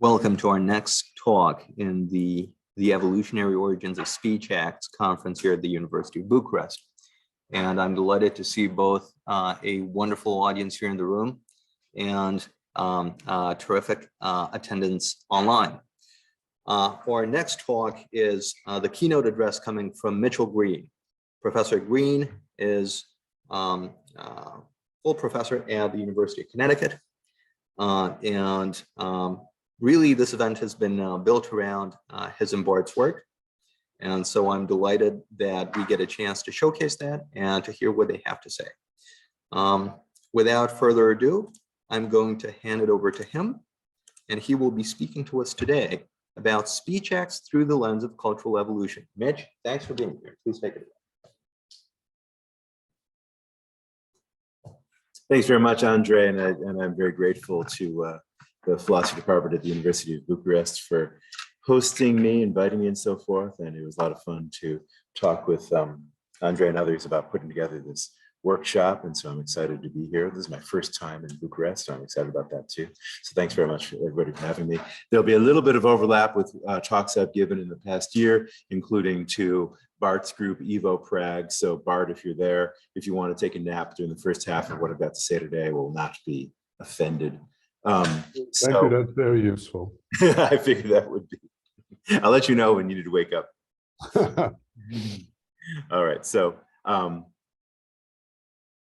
Welcome to our next talk in the Evolutionary Origins of Speech Acts conference here at the University of Bucharest. And I'm delighted to see both a wonderful audience here in the room and terrific attendance online. Our next talk is the keynote address coming from Mitchell Green. Professor Green is full professor at the University of Connecticut. Really, this event has been built around his and Bart's work. And so I'm delighted that we get a chance to showcase that and to hear what they have to say. Without further ado, I'm going to hand it over to him, and he will be speaking to us today about speech acts through the lens of cultural evolution. Mitch, thanks for being here. Please take it away. Thanks very much, Andre, and I'm very grateful to the philosophy department at the University of Bucharest for hosting me, inviting me, and so forth. And it was a lot of fun to talk with Andre and others about putting together this workshop. And so I'm excited to be here. This is my first time in Bucharest, so I'm excited about that too. So thanks very much, everybody, for having me. There'll be a little bit of overlap with talks I've given in the past year, including to Bart's group, Evo Prague. So Bart, if you're there, if you want to take a nap during the first half of what I've got to say today, I will not be offended. Thank you, that's very useful. I figured that would be. I'll let you know when you need to wake up. All right, so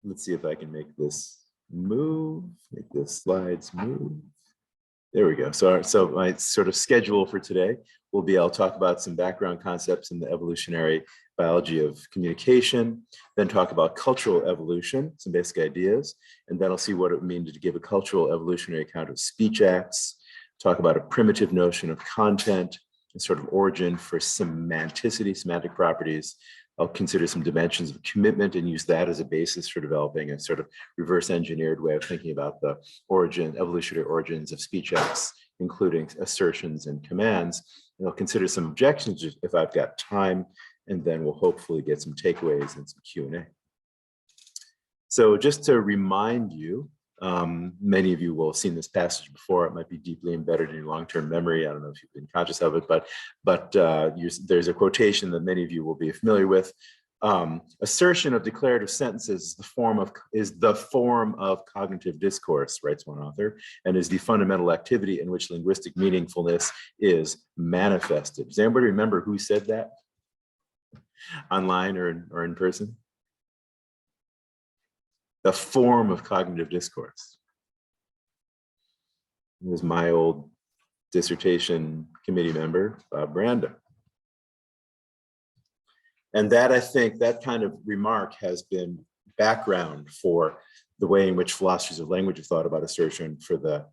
let's see if I can make this move, make the slides move. There we go. So my sort of schedule for today will be, I'll talk about some background concepts in the evolutionary biology of communication, then talk about cultural evolution, some basic ideas, and then I'll see what it means to give a cultural evolutionary account of speech acts, talk about a primitive notion of content, and sort of origin for semanticity, semantic properties. I'll consider some dimensions of commitment and use that as a basis for developing a sort of reverse engineered way of thinking about the evolutionary origins of speech acts, including assertions and commands. And I'll consider some objections if I've got time, and then we'll hopefully get some takeaways and some Q&A. So just to remind you, many of you will have seen this passage before. It might be deeply embedded in your long-term memory. I don't know if you've been conscious of it, but there's a quotation that many of you will be familiar with. Assertion of declarative sentences is the form of cognitive discourse, writes one author, and is the fundamental activity in which linguistic meaningfulness is manifested. Does anybody remember who said that? Online or in person? The form of cognitive discourse. It was my old dissertation committee member, Bob Branda. And that, I think, that kind of remark has been background for the way in which philosophers of language have thought about assertion for the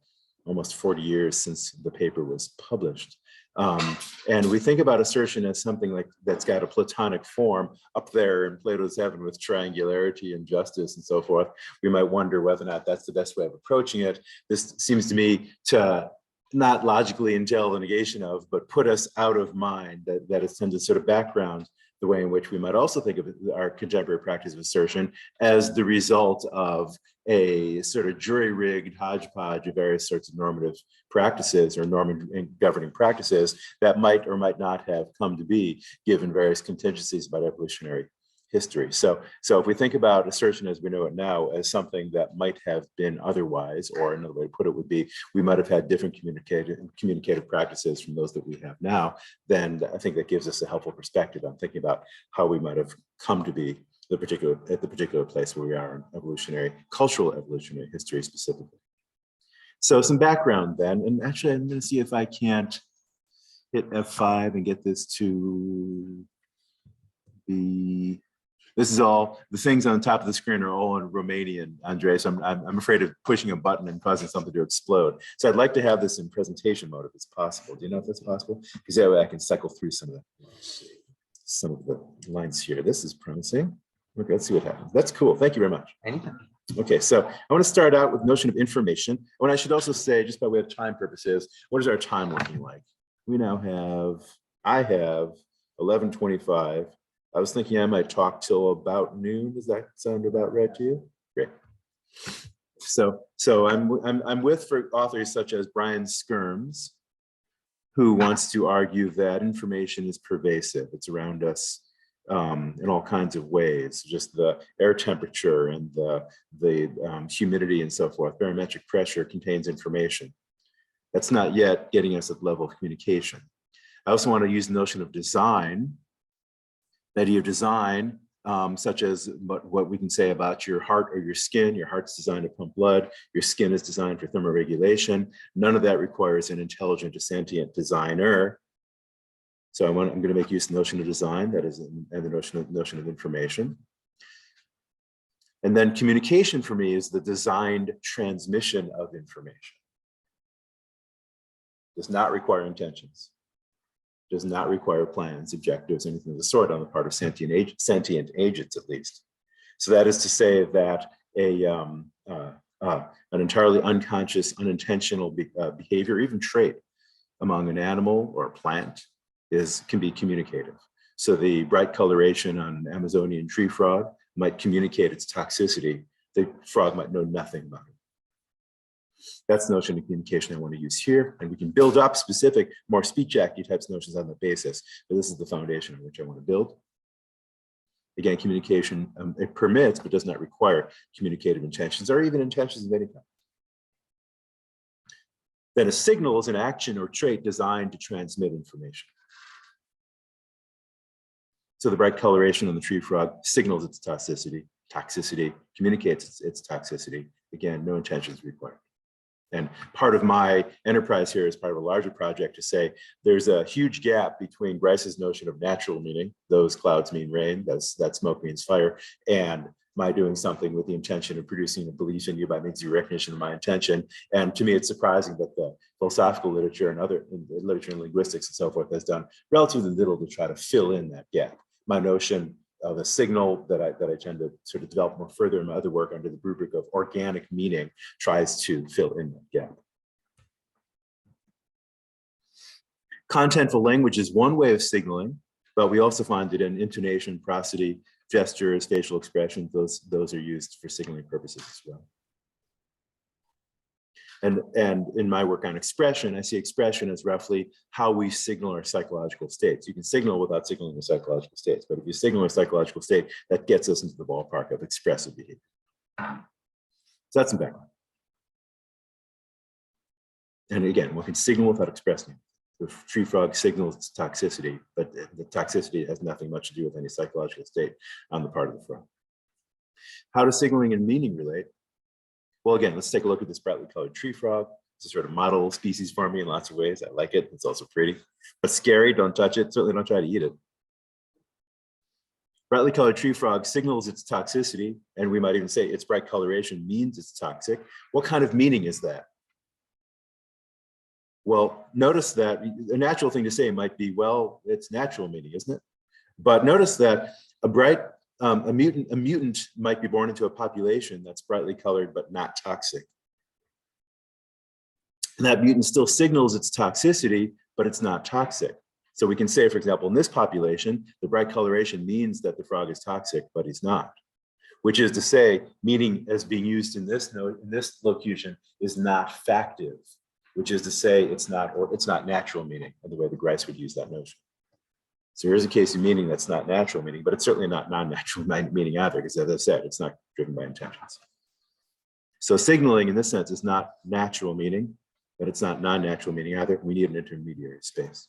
almost 40 years since the paper was published. And we think about assertion as something like that's got a Platonic form up there in Plato's heaven with triangularity and justice and so forth. We might wonder whether or not that's the best way of approaching it. This seems to me to not logically entail the negation of, but put us out of mind, that it's tends to sort of background the way in which we might also think of our contemporary practice of assertion as the result of a sort of jury-rigged hodgepodge of various sorts of normative practices or governing practices that might or might not have come to be given various contingencies about evolutionary history. So if we think about assertion as we know it now as something that might have been otherwise, or another way to put it would be, we might have had different communicative practices from those that we have now, then I think that gives us a helpful perspective on thinking about how we might have come to be at the particular place where we are in cultural evolutionary history specifically. So some background then, and actually I'm going to see if I can't hit F5 and get this to be. This is all, the things on top of the screen are all in Romanian, Andre, so I'm afraid of pushing a button and causing something to explode. So I'd like to have this in presentation mode if it's possible. Do you know if that's possible? Because that way I can cycle through some of the lines here. This is promising. Okay, let's see what happens. That's cool. Thank you very much. Anytime. Okay, so I want to start out with notion of information. And I should also say, just by way of time purposes, what is our time looking like? We now I have 11:25. I was thinking I might talk till about noon. Does that sound about right to you? Great. So I'm with for authors such as Brian Skirms, who wants to argue that information is pervasive. It's around us in all kinds of ways, just the air temperature and the humidity and so forth. Barometric pressure contains information. That's not yet getting us at the level of communication. I also want to use the notion of design, the idea of design, such as what we can say about your heart or your skin. Your heart's designed to pump blood. Your skin is designed for thermoregulation. None of that requires an intelligent, sentient designer. So I'm going to make use of the notion of design, that is, and the notion of information. And then communication for me is the designed transmission of information. Does not require intentions. Does not require plans, objectives, anything of the sort on the part of sentient agents, at least. So that is to say that an entirely unconscious, unintentional behavior, even trait among an animal or a plant can be communicative. So the bright coloration on an Amazonian tree frog might communicate its toxicity. The frog might know nothing about it. That's the notion of communication I want to use here. And we can build up specific, more speech acty types notions on the basis, but this is the foundation on which I want to build. Again, communication, it permits, but does not require communicative intentions or even intentions of any kind. Then a signal is an action or trait designed to transmit information. So the bright coloration on the tree frog signals its toxicity, communicates its toxicity. Again, no intentions required. And part of my enterprise here is part of a larger project to say there's a huge gap between Bryce's notion of natural meaning, those clouds mean rain, that smoke means fire, and my doing something with the intention of producing a belief in you by means of your recognition of my intention. And to me, it's surprising that the philosophical literature and other literature and linguistics and so forth has done relatively little to try to fill in that gap. My notion of a signal that I tend to sort of develop more further in my other work under the rubric of organic meaning tries to fill in that gap. Contentful language is one way of signaling, but we also find that in intonation, prosody, gestures, facial expressions, those are used for signaling purposes as well. And in my work on expression, I see expression as roughly how we signal our psychological states. You can signal without signaling the psychological states, but if you signal a psychological state, that gets us into the ballpark of expressive behavior. So that's some background. And again, one can signal without expressing. The tree frog signals its toxicity, but the toxicity has nothing much to do with any psychological state on the part of the frog. How does signaling and meaning relate? Well, again, let's take a look at this brightly colored tree frog. It's a sort of model species for me in lots of ways. I like it. It's also pretty, but scary. Don't touch it. Certainly don't try to eat it. Brightly colored tree frog signals its toxicity, and we might even say its bright coloration means it's toxic. What kind of meaning is that? Well, notice that a natural thing to say might be, well, it's natural meaning, isn't it? But notice that a mutant might be born into a population that's brightly colored but not toxic. And that mutant still signals its toxicity, but it's not toxic. So we can say, for example, in this population, the bright coloration means that the frog is toxic, but he's not. Which is to say, meaning as being used in this locution is not factive, which is to say it's not natural meaning in the way the Grice would use that notion. So here's a case of meaning that's not natural meaning, but it's certainly not non-natural meaning either, because as I said, it's not driven by intentions. So signaling in this sense is not natural meaning, but it's not non-natural meaning either. We need an intermediary space.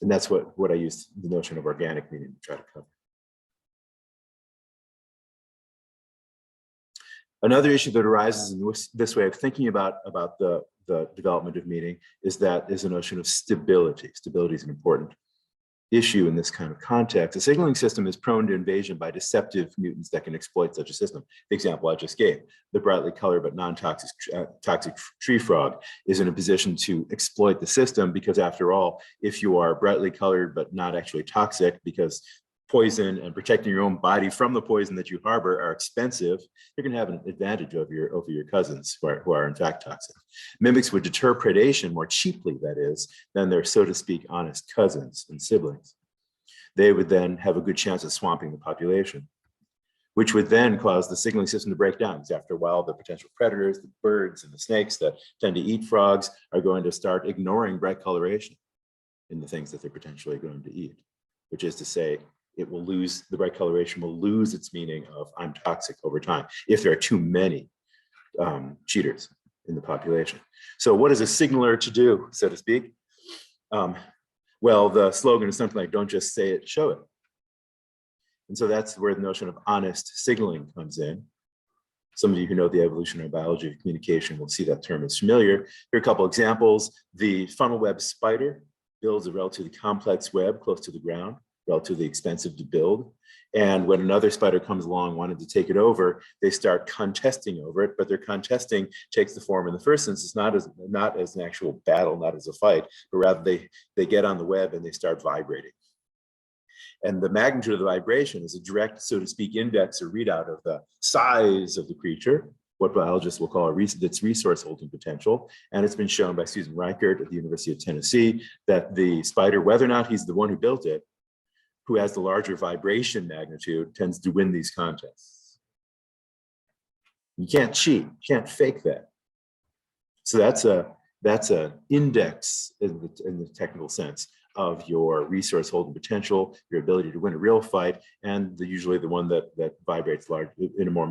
And that's what I use the notion of organic meaning to try to cover. Another issue that arises in this way of thinking about the development of meaning is the notion of stability. Stability is an important issue in this kind of context. A signaling system is prone to invasion by deceptive mutants that can exploit such a system. The example I just gave, the brightly colored but non-toxic toxic tree frog is in a position to exploit the system because, after all, if you are brightly colored but not actually toxic, because poison and protecting your own body from the poison that you harbor are expensive, you're going to have an advantage over your cousins who are in fact toxic. Mimics would deter predation more cheaply, that is, than their, so to speak, honest cousins and siblings. They would then have a good chance of swamping the population. which would then cause the signaling system to break down. Because after a while, the potential predators, the birds and the snakes that tend to eat frogs are going to start ignoring bright coloration in the things that they're potentially going to eat, which is to say, the bright coloration will lose its meaning of I'm toxic over time if there are too many cheaters in the population. So what is a signaler to do, so to speak? Well, the slogan is something like, don't just say it, show it. And so that's where the notion of honest signaling comes in. Some of you who know the evolutionary biology of communication will see that term is familiar. Here are a couple examples. The funnel web spider builds a relatively complex web close to the ground, relatively expensive to build. And when another spider comes along wanting to take it over, they start contesting over it, but their contesting takes the form in the first instance, not as an actual battle, not as a fight, but rather they get on the web and they start vibrating. And the magnitude of the vibration is a direct, so to speak, index or readout of the size of the creature, what biologists will call its resource holding potential. And it's been shown by Susan Reichert at the University of Tennessee that the spider, whether or not he's the one who built it, who has the larger vibration magnitude, tends to win these contests. You can't cheat, you can't fake that. So that's an index in the technical sense of your resource holding potential, your ability to win a real fight, and usually the one that vibrates large in a more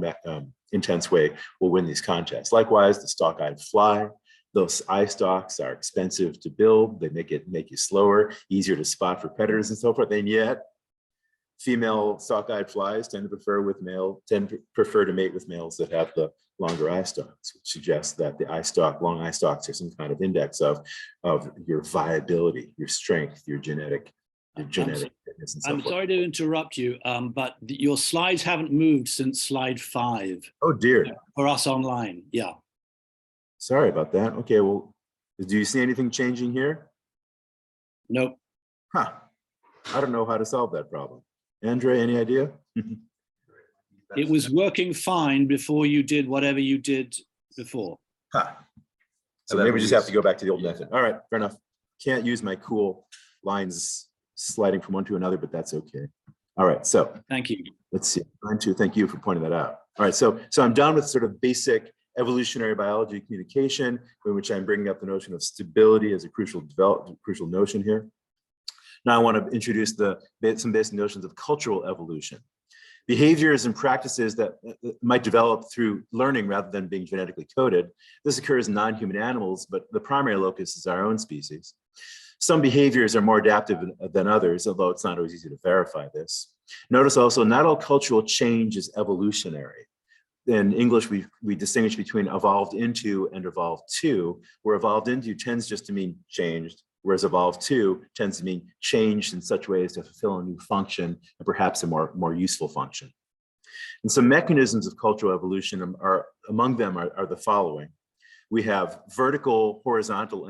intense way will win these contests. Likewise, the stalk-eyed fly. Those eye stalks are expensive to build. They make you slower, easier to spot for predators and so forth. And yet, female stalk-eyed flies tend to prefer to mate with males that have the longer eye stalks, which suggests that the long eye stalks are some kind of index of your viability, your strength, your genetic fitness and so I'm forth. sorry to interrupt you, but your slides haven't moved since slide 5. Oh dear. For us online, yeah. Sorry about that. Okay, well, do you see anything changing here? Nope. Huh. I don't know how to solve that problem. Andre, any idea? It was working fine before you did whatever you did before. Huh. So maybe we just have to go back to the old method. All right, fair enough. Can't use my cool lines sliding from one to another, but that's okay. All right, so Thank you. let's see. Thank you for pointing that out. All right, so I'm done with sort of basic evolutionary biology communication, in which I'm bringing up the notion of stability as a crucial notion here. Now I want to introduce some basic notions of cultural evolution. Behaviors and practices that might develop through learning rather than being genetically coded. This occurs in non-human animals, but the primary locus is our own species. Some behaviors are more adaptive than others, although it's not always easy to verify this. Notice also, not all cultural change is evolutionary. In English, we distinguish between evolved into and evolved to, where evolved into tends just to mean changed, whereas evolved to tends to mean changed in such ways to fulfill a new function and perhaps a more useful function. And some mechanisms of cultural evolution among them are the following. We have vertical, horizontal,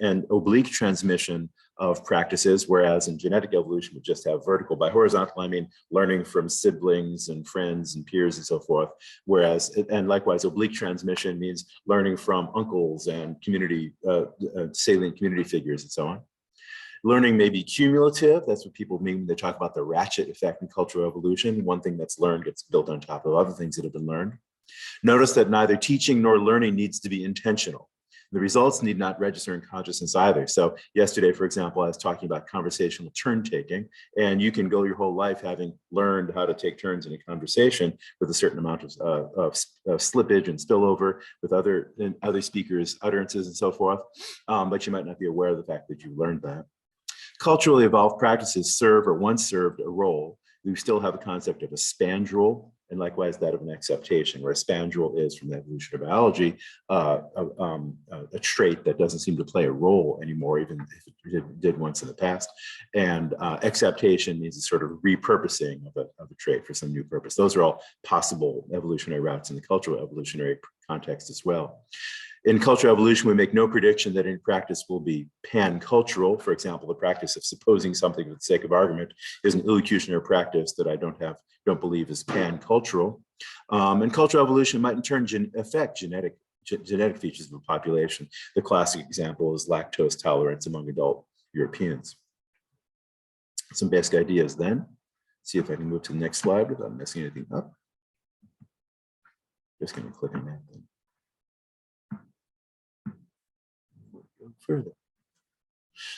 and oblique transmission of practices, whereas in genetic evolution, we just have vertical. By horizontal, I mean learning from siblings and friends and peers and so forth, and likewise, oblique transmission means learning from uncles and salient community figures and so on. Learning may be cumulative. That's what people mean when they talk about the ratchet effect in cultural evolution. One thing that's learned gets built on top of other things that have been learned. Notice that neither teaching nor learning needs to be intentional. The results need not register in consciousness either. So yesterday, for example, I was talking about conversational turn taking, and you can go your whole life having learned how to take turns in a conversation with a certain amount of slippage and spillover with other speakers' utterances and so forth, but you might not be aware of the fact that you learned that. Culturally evolved practices serve or once served a role. We still have a concept of a spandrel, and likewise that of an acceptation, where a spandrel is, from the evolution of biology, a trait that doesn't seem to play a role anymore, even if it did once in the past. And acceptation means a sort of repurposing of a trait for some new purpose. Those are all possible evolutionary routes in the cultural evolutionary context as well. In cultural evolution, we make no prediction that any practice will be pan-cultural. For example, the practice of supposing something for the sake of argument is an illocutionary practice that I don't believe is pan-cultural. And cultural evolution might in turn affect genetic features of a population. The classic example is lactose tolerance among adult Europeans. Some basic ideas then. See if I can move to the next slide without messing anything up. Just going to click on that then. Go further.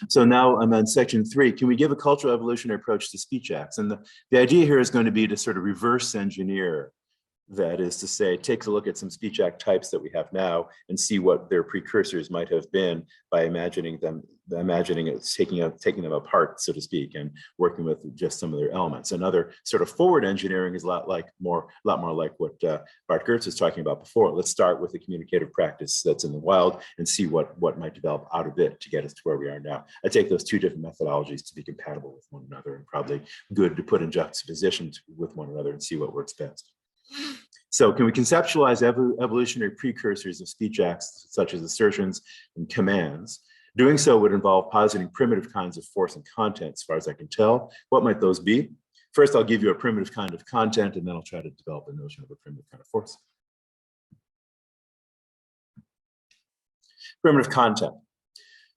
So now I'm on section 3. Can we give a cultural evolutionary approach to speech acts? And the idea here is going to be to sort of reverse engineer. That is to say, take a look at some speech act types that we have now and see what their precursors might have been by imagining it, taking them apart, so to speak, and working with just some of their elements. Another sort of forward engineering is a lot more like what Bart Gertz was talking about before. Let's start with a communicative practice that's in the wild and see what might develop out of it to get us to where we are now. I take those two different methodologies to be compatible with one another and probably good to put in juxtaposition with one another and see what works best. So can we conceptualize evolutionary precursors of speech acts, such as assertions and commands? Doing so would involve positing primitive kinds of force and content, as far as I can tell. What might those be? First, I'll give you a primitive kind of content, and then I'll try to develop a notion of a primitive kind of force. Primitive content.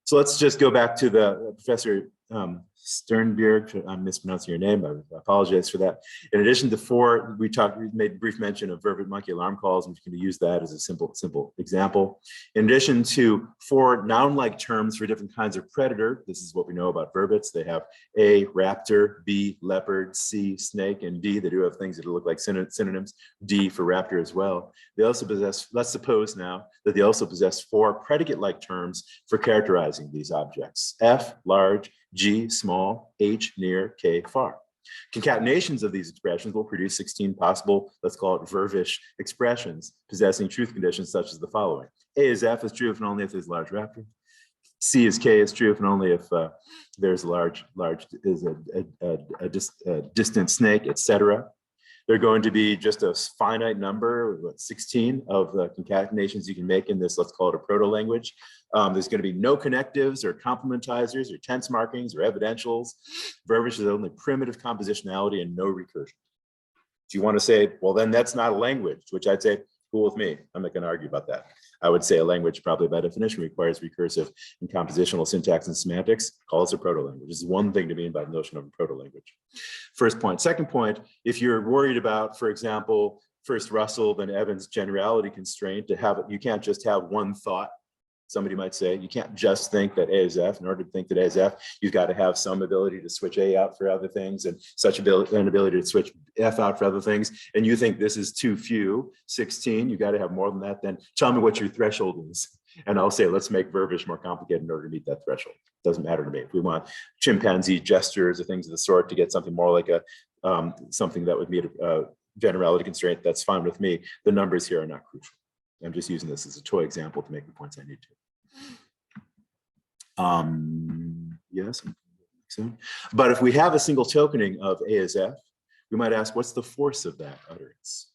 So let's just go back to the Professor Sternberg, I'm mispronouncing your name, I apologize for that. In addition to 4, we made brief mention of vervet monkey alarm calls, and we can use that as a simple example. In addition to 4 noun-like terms for different kinds of predator, this is what we know about vervets. They have A, raptor, B, leopard, C, snake, and D, they do have things that look like synonyms, D for raptor as well. They also possess, let's suppose now that they also possess 4 predicate-like terms for characterizing these objects. F, large, G, small, H, near, K, far. Concatenations of these expressions will produce 16 possible, let's call it vervish expressions, possessing truth conditions such as the following. A is F is true if and only if there's a large raptor. C is K is true if and only if there's a distant snake, etc. They're going to be just a finite number, 16 of the concatenations you can make in this, let's call it a proto-language. There's going to be no connectives or complementizers or tense markings or evidentials. Verbiage is only primitive compositionality and no recursion. If you want to say, well, then that's not a language, which I'd say, cool with me. I'm not going to argue about that. I would say a language probably by definition requires recursive and compositional syntax and semantics. Call this a proto-language. This is one thing to mean by the notion of a proto-language. First point. Second point, if you're worried about, for example, first Russell, then Evans generality constraint, to have it, you can't just have one thought. Somebody might say, you can't just think that A is F. In order to think that A is F, you've got to have some ability to switch A out for other things and such an ability to switch F out for other things. And you think this is too few, 16, you got to have more than that. Then tell me what your threshold is. And I'll say, let's make verbiage more complicated in order to meet that threshold. Doesn't matter to me. If we want chimpanzee gestures or things of the sort to get something more like a something that would meet a generality constraint, that's fine with me. The numbers here are not crucial. I'm just using this as a toy example to make the points I need to. Yes, but if we have a single tokening of A as F, we might ask, what's the force of that utterance?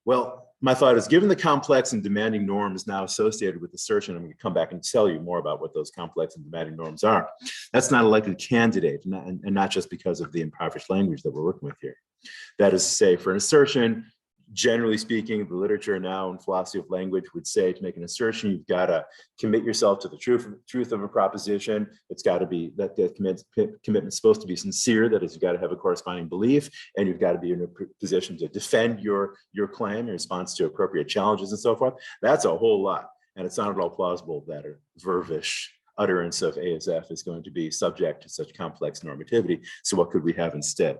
Well, my thought is, given the complex and demanding norms now associated with assertion, I'm going to come back and tell you more about what those complex and demanding norms are. That's not a likely candidate, and not just because of the impoverished language that we're working with here. That is to say, for an assertion, generally speaking, the literature now and philosophy of language would say to make an assertion, you've got to commit yourself to the truth of a proposition. It's got to be that commitment's supposed to be sincere. That is, you've got to have a corresponding belief, and you've got to be in a position to defend your claim in response to appropriate challenges and so forth. That's a whole lot, and it's not at all plausible that a vervish utterance of A as F is going to be subject to such complex normativity. So what could we have instead?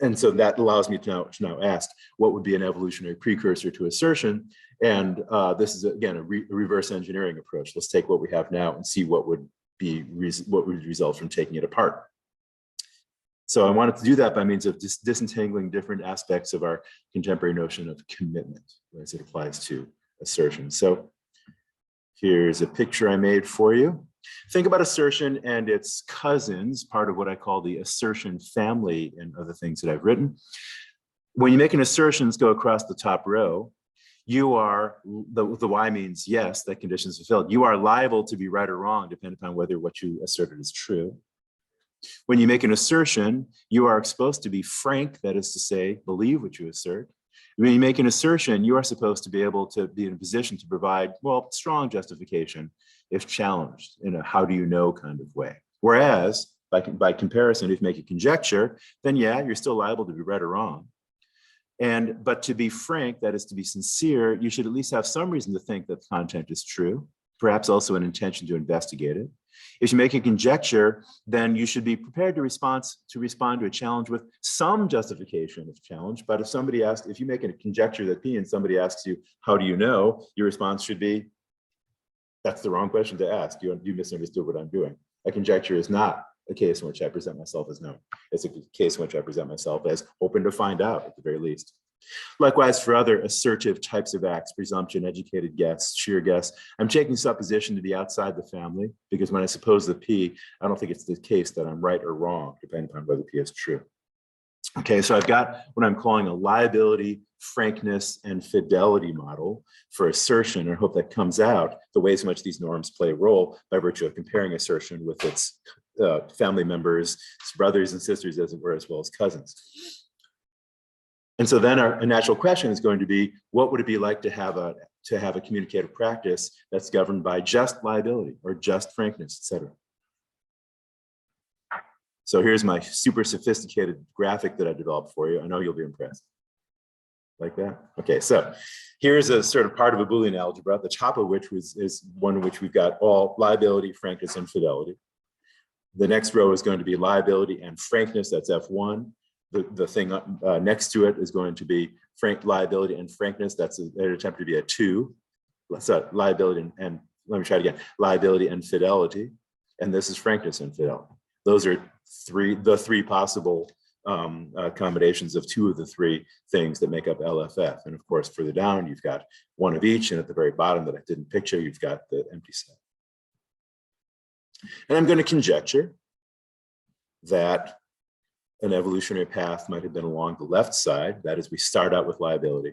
And so that allows me to now ask, what would be an evolutionary precursor to assertion? And this is, again, a reverse engineering approach. Let's take what we have now and see what would result from taking it apart. So I wanted to do that by means of disentangling different aspects of our contemporary notion of commitment as it applies to assertion. So here's a picture I made for you. Think about assertion and its cousins, part of what I call the assertion family and other things that I've written. When you make an assertions go across the top row, you are, the Y means yes, that condition is fulfilled. You are liable to be right or wrong, depending upon whether what you asserted is true. When you make an assertion, you are supposed to be frank, that is to say, believe what you assert. When you make an assertion, you are supposed to be able to be in a position to provide, well, strong justification if challenged in a how do you know kind of way. Whereas, by comparison, if you make a conjecture, then yeah, you're still liable to be right or wrong. But to be frank, that is to be sincere, you should at least have some reason to think that the content is true, perhaps also an intention to investigate it. If you make a conjecture, then you should be prepared to respond to a challenge with some justification of the challenge. But if you make a conjecture that P and somebody asks you, how do you know? Your response should be, that's the wrong question to ask. You misunderstood what I'm doing. A conjecture is not a case in which I present myself as known. It's a case in which I present myself as open to find out at the very least. Likewise, for other assertive types of acts, presumption, educated guess, sheer guess, I'm taking supposition to be outside the family, because when I suppose the P, I don't think it's the case that I'm right or wrong, depending on whether P is true. Okay, so I've got what I'm calling a liability, frankness, and fidelity model for assertion. I hope that comes out the ways in which these norms play a role by virtue of comparing assertion with its family members, its brothers and sisters, as it were, as well as cousins. And so then a natural question is going to be, what would it be like to have a communicative practice that's governed by just liability or just frankness, et cetera? So here's my super sophisticated graphic that I developed for you. I know you'll be impressed. Like that? Okay, so here's a sort of part of a Boolean algebra, the top of which is one in which we've got all liability, frankness, and fidelity. The next row is going to be liability and frankness, that's F1. The thing next to it is going to be liability and frankness, that's an attempt to be a 2. So liability and let me try it again, liability and fidelity. And this is frankness and fidelity. Those are the three possible combinations of 2 of the 3 things that make up LFF. And of course, further down, you've got one of each. And at the very bottom that I didn't picture, you've got the empty set. And I'm going to conjecture that an evolutionary path might have been along the left side. That is, we start out with liability.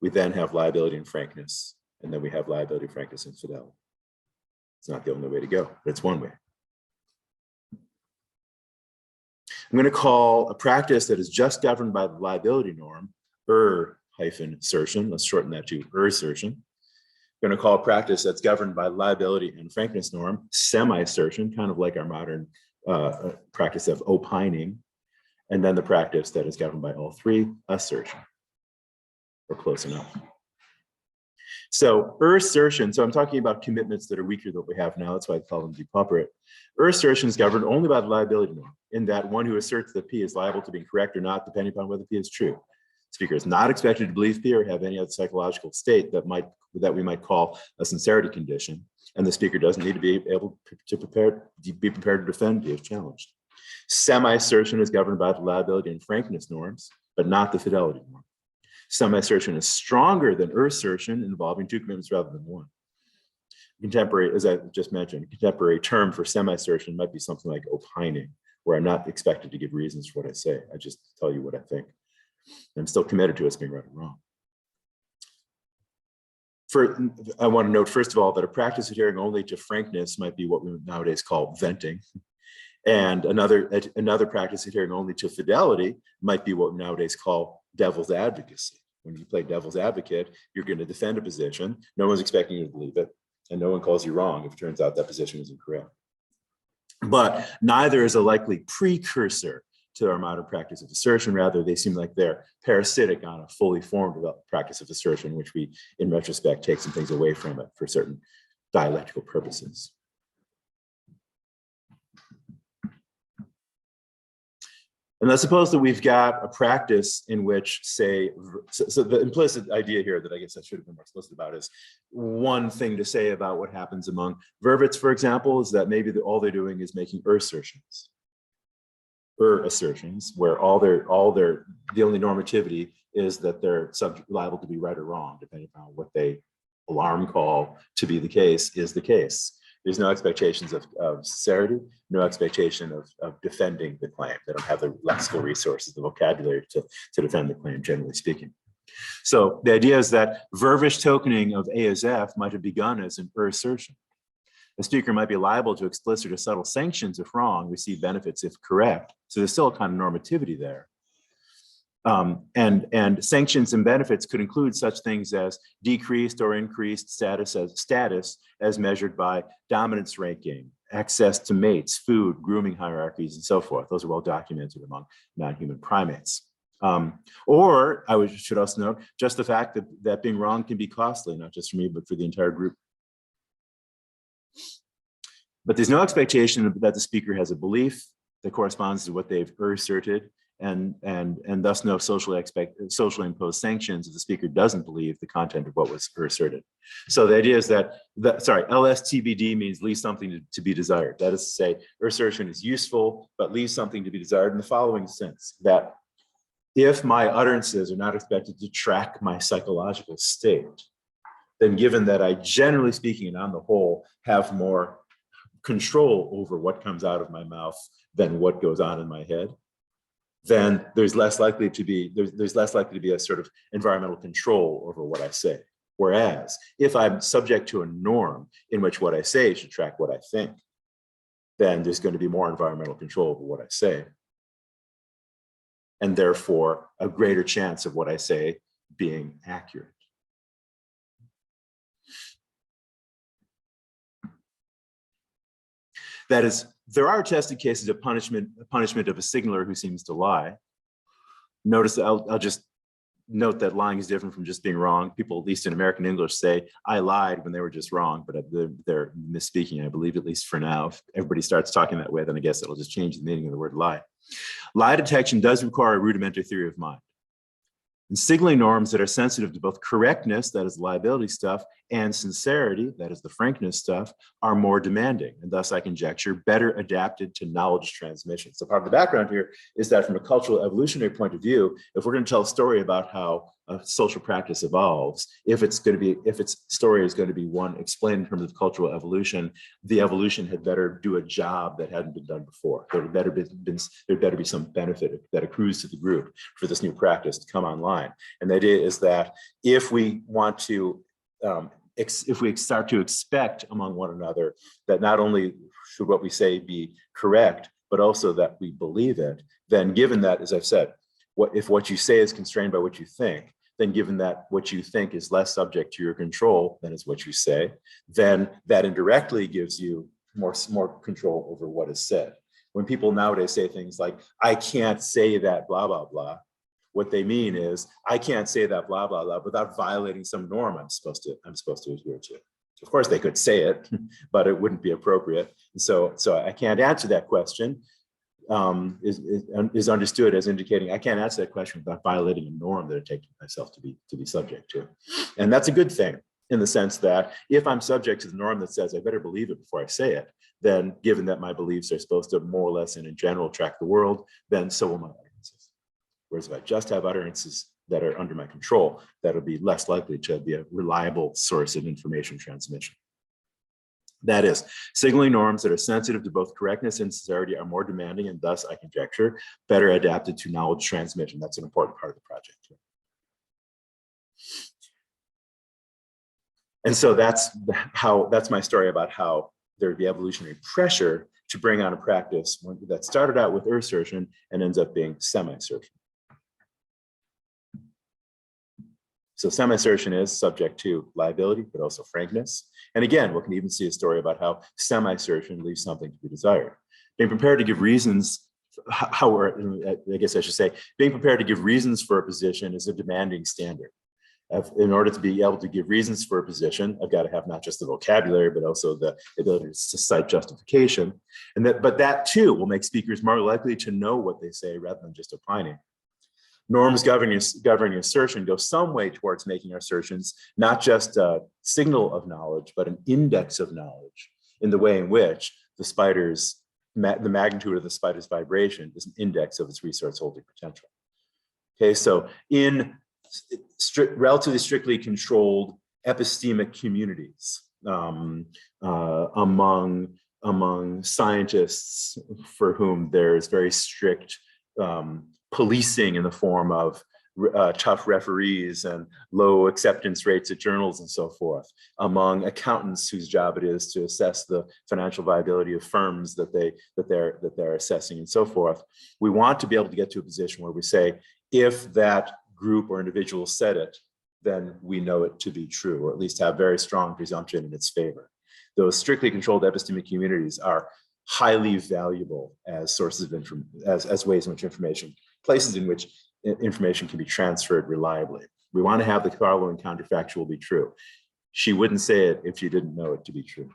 We then have liability and frankness. And then we have liability, frankness, and fidelity. It's not the only way to go, but it's one way. I'm going to call a practice that is just governed by the liability norm, assertion. Let's shorten that to assertion. I'm going to call a practice that's governed by liability and frankness norm, semi-assertion, kind of like our modern practice of opining. And then the practice that is governed by all 3, assertion, or close enough. So assertion, so I'm talking about commitments that are weaker than what we have now. That's why I call them depauperate. Assertion is governed only by the liability norm, in that one who asserts that P is liable to be correct or not, depending upon whether P is true. Speaker is not expected to believe P or have any other psychological state that we might call a sincerity condition. And the speaker doesn't need to be able to be prepared to defend P if challenged. Semi-assertion is governed by the liability and frankness norms, but not the fidelity norm. Semi-assertion is stronger than assertion, involving 2 commitments rather than 1. Contemporary, as I just mentioned, a contemporary term for semi-assertion might be something like opining, where I'm not expected to give reasons for what I say. I just tell you what I think. I'm still committed to us being right or wrong. I want to note, first of all, that a practice adhering only to frankness might be what we nowadays call venting. And another practice adhering only to fidelity might be what we nowadays call devil's advocacy. When you play devil's advocate, you're going to defend a position. No one's expecting you to believe it, and no one calls you wrong if it turns out that position is incorrect. But neither is a likely precursor to our modern practice of assertion. Rather, they seem like they're parasitic on a fully formed practice of assertion, which we, in retrospect, take some things away from it for certain dialectical purposes. And let's suppose that we've got a practice in which, say, so the implicit idea here that I guess I should have been more explicit about is one thing to say about what happens among vervets, for example, is that maybe all they're doing is making assertions, where the only normativity is that they're liable to be right or wrong, depending on what they alarm call to be the case is the case. There's no expectations of sincerity, no expectation of defending the claim. They don't have the lexical resources, the vocabulary to defend the claim, generally speaking. So the idea is that verbish tokening of A as F might have begun as an assertion. A speaker might be liable to explicit or subtle sanctions if wrong, receive benefits if correct. So there's still a kind of normativity there. And sanctions and benefits could include such things as decreased or increased status as measured by dominance ranking, access to mates, food, grooming hierarchies, and so forth. Those are well documented among non-human primates. Or should also note just the fact that being wrong can be costly, not just for me, but for the entire group. But there's no expectation that the speaker has a belief that corresponds to what they've asserted, and thus no socially imposed sanctions if the speaker doesn't believe the content of what was asserted. So the idea is that, LSTBD means leave something to be desired. That is to say, assertion is useful, but leaves something to be desired in the following sense, that if my utterances are not expected to track my psychological state, then given that I, generally speaking and on the whole, have more control over what comes out of my mouth than what goes on in my head, then there's less likely to be a sort of environmental control over what I say. Whereas if I'm subject to a norm in which what I say should track what I think, then there's going to be more environmental control over what I say, and therefore a greater chance of what I say being accurate. That is, there are attested cases of punishment of a signaler who seems to lie. Notice, I'll just note that lying is different from just being wrong. People, at least in American English, say, I lied when they were just wrong, but they're misspeaking, I believe, at least for now. If everybody starts talking that way, then I guess it'll just change the meaning of the word lie. Lie detection does require a rudimentary theory of mind. And signaling norms that are sensitive to both correctness, that is liability stuff, and sincerity, that is the frankness stuff, are more demanding, and thus I conjecture better adapted to knowledge transmission. So part of the background here is that from a cultural evolutionary point of view, if we're going to tell a story about how a social practice evolves, if its story is going to be one explained in terms of cultural evolution, the evolution had better do a job that hadn't been done before. There'd better be some benefit that accrues to the group for this new practice to come online. And the idea is that if we want to if we start to expect among one another that not only should what we say be correct, but also that we believe it, then given that, as I've said, if what you say is constrained by what you think, then given that what you think is less subject to your control than is what you say, then that indirectly gives you more control over what is said. When people nowadays say things like, I can't say that blah, blah, blah, what they mean is, I can't say that blah, blah, blah without violating some norm I'm supposed to adhere to. Of course, they could say it, but it wouldn't be appropriate. And so I can't answer that question is understood as indicating I can't answer that question without violating a norm that I take myself to be subject to. And that's a good thing in the sense that if I'm subject to the norm that says I better believe it before I say it, then given that my beliefs are supposed to more or less and in general track the world, then so will my utterances. Whereas if I just have utterances that are under my control, that'll be less likely to be a reliable source of information transmission. That is, signaling norms that are sensitive to both correctness and sincerity are more demanding and thus, I conjecture, better adapted to knowledge transmission. That's an important part of the project. And so that's my story about how there would be evolutionary pressure to bring on a practice that started out with assertion and ends up being semi-assertion. So semi-assertion is subject to liability, but also frankness. And again, we can even see a story about how semi-assertion leaves something to be desired. Being prepared to give reasons, I guess I should say, being prepared to give reasons for a position is a demanding standard. In order to be able to give reasons for a position, I've got to have not just the vocabulary, but also the ability to cite justification. But that too will make speakers more likely to know what they say rather than just opining. Norms governing assertion go some way towards making assertions not just a signal of knowledge, but an index of knowledge in the way in which the magnitude of the spider's vibration is an index of its resource holding potential. Okay, so in relatively strictly controlled epistemic communities among scientists for whom there's very strict policing in the form of tough referees and low acceptance rates at journals and so forth, among accountants whose job it is to assess the financial viability of firms that they're assessing and so forth. We want to be able to get to a position where we say, if that group or individual said it, then we know it to be true, or at least have very strong presumption in its favor. Those strictly controlled epistemic communities are highly valuable as sources of as ways in which information, places in which information can be transferred reliably. We want to have the following counterfactual be true. She wouldn't say it if she didn't know it to be true.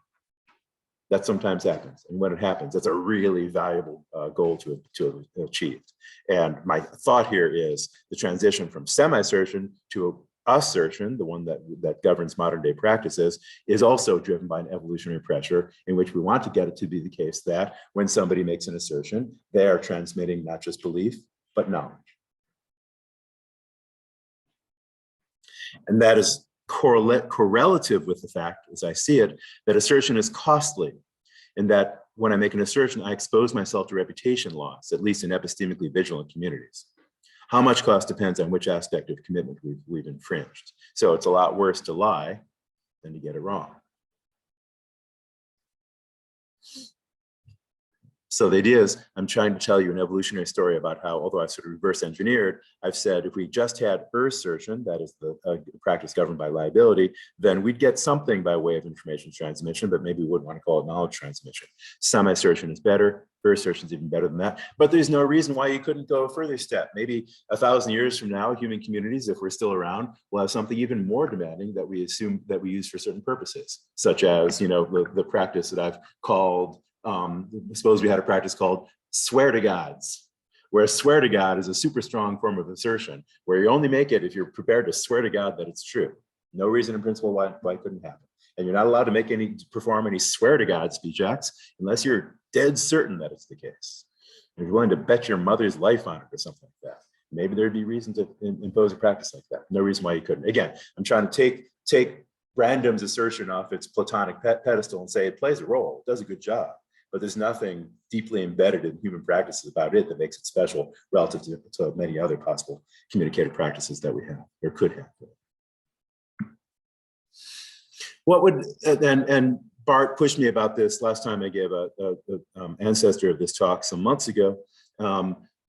That sometimes happens. And when it happens, that's a really valuable goal to achieve. And my thought here is the transition from semi-assertion to assertion, the one that governs modern day practices, is also driven by an evolutionary pressure in which we want to get it to be the case that when somebody makes an assertion, they are transmitting not just belief, but knowledge. And that is correlative with the fact, as I see it, that assertion is costly, and that when I make an assertion, I expose myself to reputation loss, at least in epistemically vigilant communities. How much cost depends on which aspect of commitment we've infringed. So it's a lot worse to lie than to get it wrong. So the idea is, I'm trying to tell you an evolutionary story about how, although I've sort of reverse engineered, I've said if we just had assertion, that is the practice governed by liability, then we'd get something by way of information transmission, but maybe we wouldn't want to call it knowledge transmission. Semi-assertion is better, assertion is even better than that, but there's no reason why you couldn't go a further step. Maybe 1,000 years from now, human communities, if we're still around, will have something even more demanding that we assume that we use for certain purposes, such as, the practice that I've called, suppose we had a practice called swear to gods, where swear to God is a super strong form of assertion, where you only make it if you're prepared to swear to God that it's true. No reason in principle why it couldn't happen. And you're not allowed to perform any swear to God speech acts unless you're dead certain that it's the case. If you're willing to bet your mother's life on it or something like that, maybe there'd be reason to impose a practice like that. No reason why you couldn't. Again, I'm trying to take Brandom's assertion off its Platonic pedestal and say it plays a role, it does a good job. But there's nothing deeply embedded in human practices about it that makes it special relative to many other possible communicative practices that we have or could have. What would, and Bart pushed me about this last time I gave a ancestor of this talk some months ago.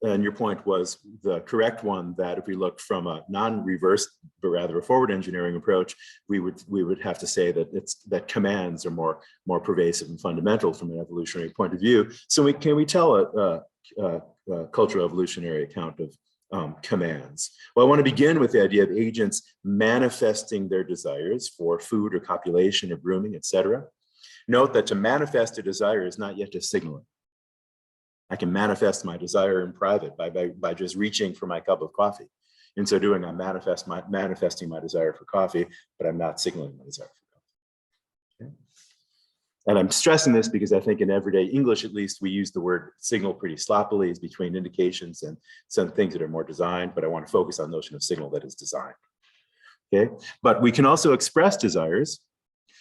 And your point was the correct one, that if we look from a non-reverse, but rather a forward engineering approach, we would have to say that commands are more pervasive and fundamental from an evolutionary point of view. So can we tell a cultural evolutionary account of commands? Well, I want to begin with the idea of agents manifesting their desires for food or copulation or grooming, etc. Note that to manifest a desire is not yet to signal it. I can manifest my desire in private by just reaching for my cup of coffee. In so doing, I'm manifesting my desire for coffee, but I'm not signaling my desire for coffee. Okay? And I'm stressing this because I think in everyday English, at least, we use the word signal pretty sloppily as between indications and some things that are more designed, but I want to focus on the notion of signal that is designed. Okay, but we can also express desires,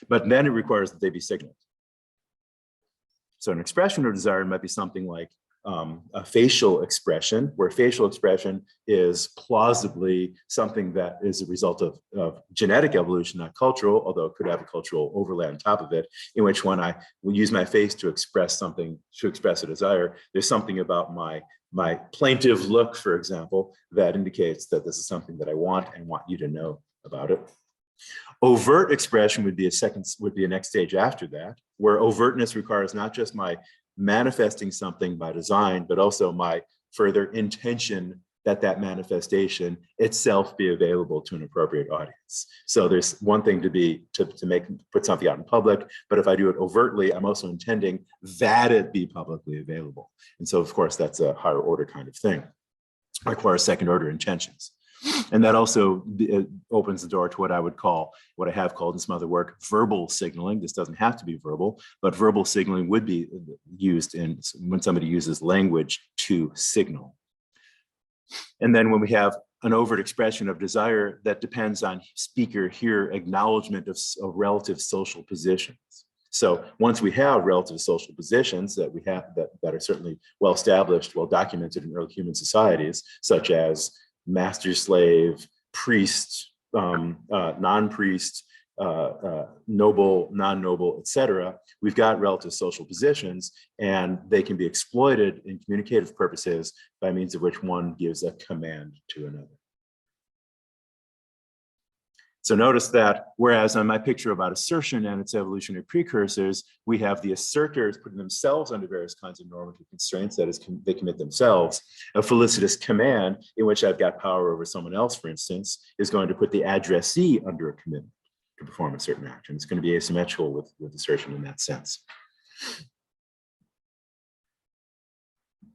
but then it requires that they be signaled. So an expression of desire might be something like a facial expression, where facial expression is plausibly something that is a result of genetic evolution, not cultural, although it could have a cultural overlay on top of it, in which when I will use my face to express something, to express a desire, there's something about my plaintive look, for example, that indicates that this is something that I want and want you to know about it. Overt expression would be a next stage after that, where overtness requires not just my manifesting something by design, but also my further intention that manifestation itself be available to an appropriate audience. So there's one thing to put something out in public, but if I do it overtly, I'm also intending that it be publicly available. And so of course, that's a higher order kind of thing. It requires second order intentions. And that also opens the door to what I have called in some other work, verbal signaling. This doesn't have to be verbal, but verbal signaling would be used when somebody uses language to signal. And then when we have an overt expression of desire that depends on speaker here acknowledgement of relative social positions. So once we have relative social positions that we have that are certainly well established, well documented in early human societies, such as master slave, priest, non-priest, noble, non-noble, etc. We've got relative social positions, and they can be exploited in communicative purposes by means of which one gives a command to another. So notice that whereas on my picture about assertion and its evolutionary precursors, we have the assertors putting themselves under various kinds of normative constraints, that is, they commit themselves. A felicitous command in which I've got power over someone else, for instance, is going to put the addressee under a commitment to perform a certain action. It's going to be asymmetrical with assertion in that sense.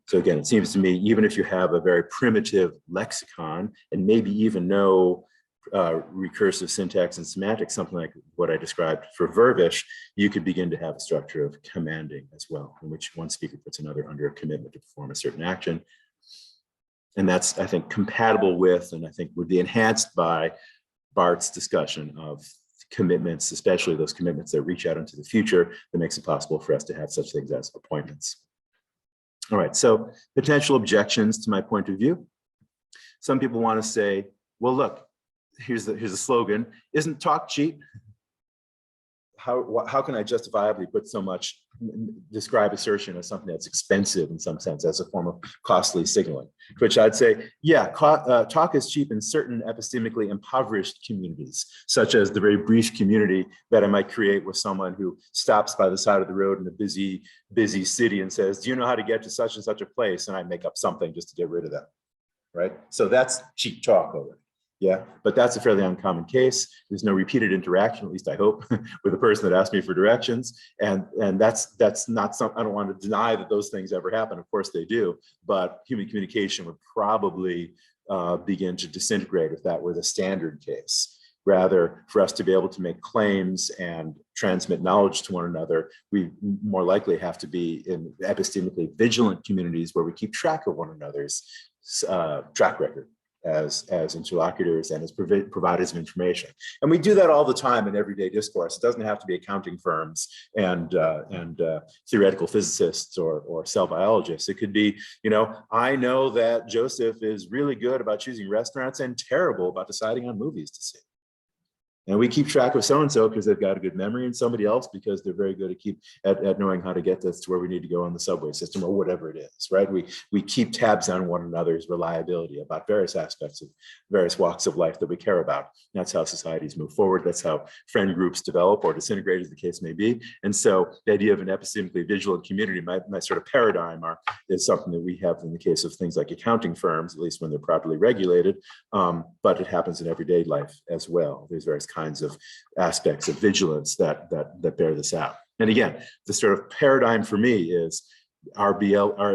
So again, it seems to me, even if you have a very primitive lexicon and maybe even no recursive syntax and semantics, something like what I described for verbish, you could begin to have a structure of commanding as well, in which one speaker puts another under a commitment to perform a certain action. And that's, I think, compatible with, and I think would be enhanced by Bart's discussion of commitments, especially those commitments that reach out into the future, that makes it possible for us to have such things as appointments. All right, so potential objections to my point of view. Some people want to say, well, look, here's a slogan, isn't talk cheap? How can I justifiably put so much, describe assertion as something that's expensive in some sense, as a form of costly signaling? Which I'd say, yeah, talk is cheap in certain epistemically impoverished communities, such as the very brief community that I might create with someone who stops by the side of the road in a busy city and says, do you know how to get to such and such a place? And I make up something just to get rid of them, right? So that's cheap talk already. Yeah, but that's a fairly uncommon case. There's no repeated interaction, at least I hope, with the person that asked me for directions. And that's not something, I don't want to deny that those things ever happen. Of course they do, but human communication would probably begin to disintegrate if that were the standard case. Rather, for us to be able to make claims and transmit knowledge to one another, we more likely have to be in epistemically vigilant communities where we keep track of one another's track record as interlocutors and as providers of information. And we do that all the time in everyday discourse. It doesn't have to be accounting firms and theoretical physicists or cell biologists. It could be, you know, I know that Joseph is really good about choosing restaurants and terrible about deciding on movies to see. And we keep track of so-and-so because they've got a good memory, and somebody else because they're very good at knowing how to get us to where we need to go on the subway system or whatever it is, right? We keep tabs on one another's reliability about various aspects of various walks of life that we care about. And that's how societies move forward. That's how friend groups develop or disintegrate, as the case may be. And so the idea of an epistemically vigilant community, my sort of paradigm is something that we have in the case of things like accounting firms, at least when they're properly regulated, but it happens in everyday life as well. There's various kinds of aspects of vigilance that bear this out. And again, the sort of paradigm for me is our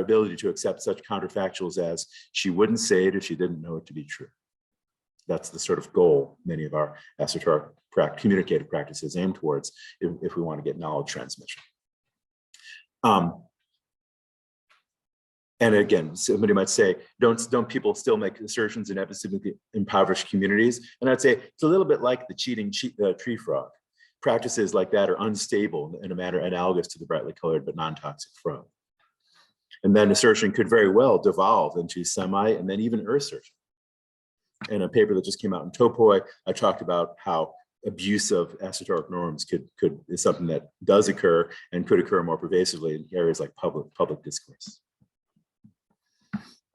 ability to accept such counterfactuals as she wouldn't say it if she didn't know it to be true. That's the sort of goal many of our esoteric communicative practices aim towards if we want to get knowledge transmission. And again, somebody might say, don't people still make assertions in epistemically impoverished communities? And I'd say it's a little bit like the cheating tree frog. Practices like that are unstable in a manner analogous to the brightly colored but non-toxic frog. And then assertion could very well devolve into semi and then even assertion. In a paper that just came out in Topoi, I talked about how abuse of esoteric norms is something that does occur and could occur more pervasively in areas like public discourse.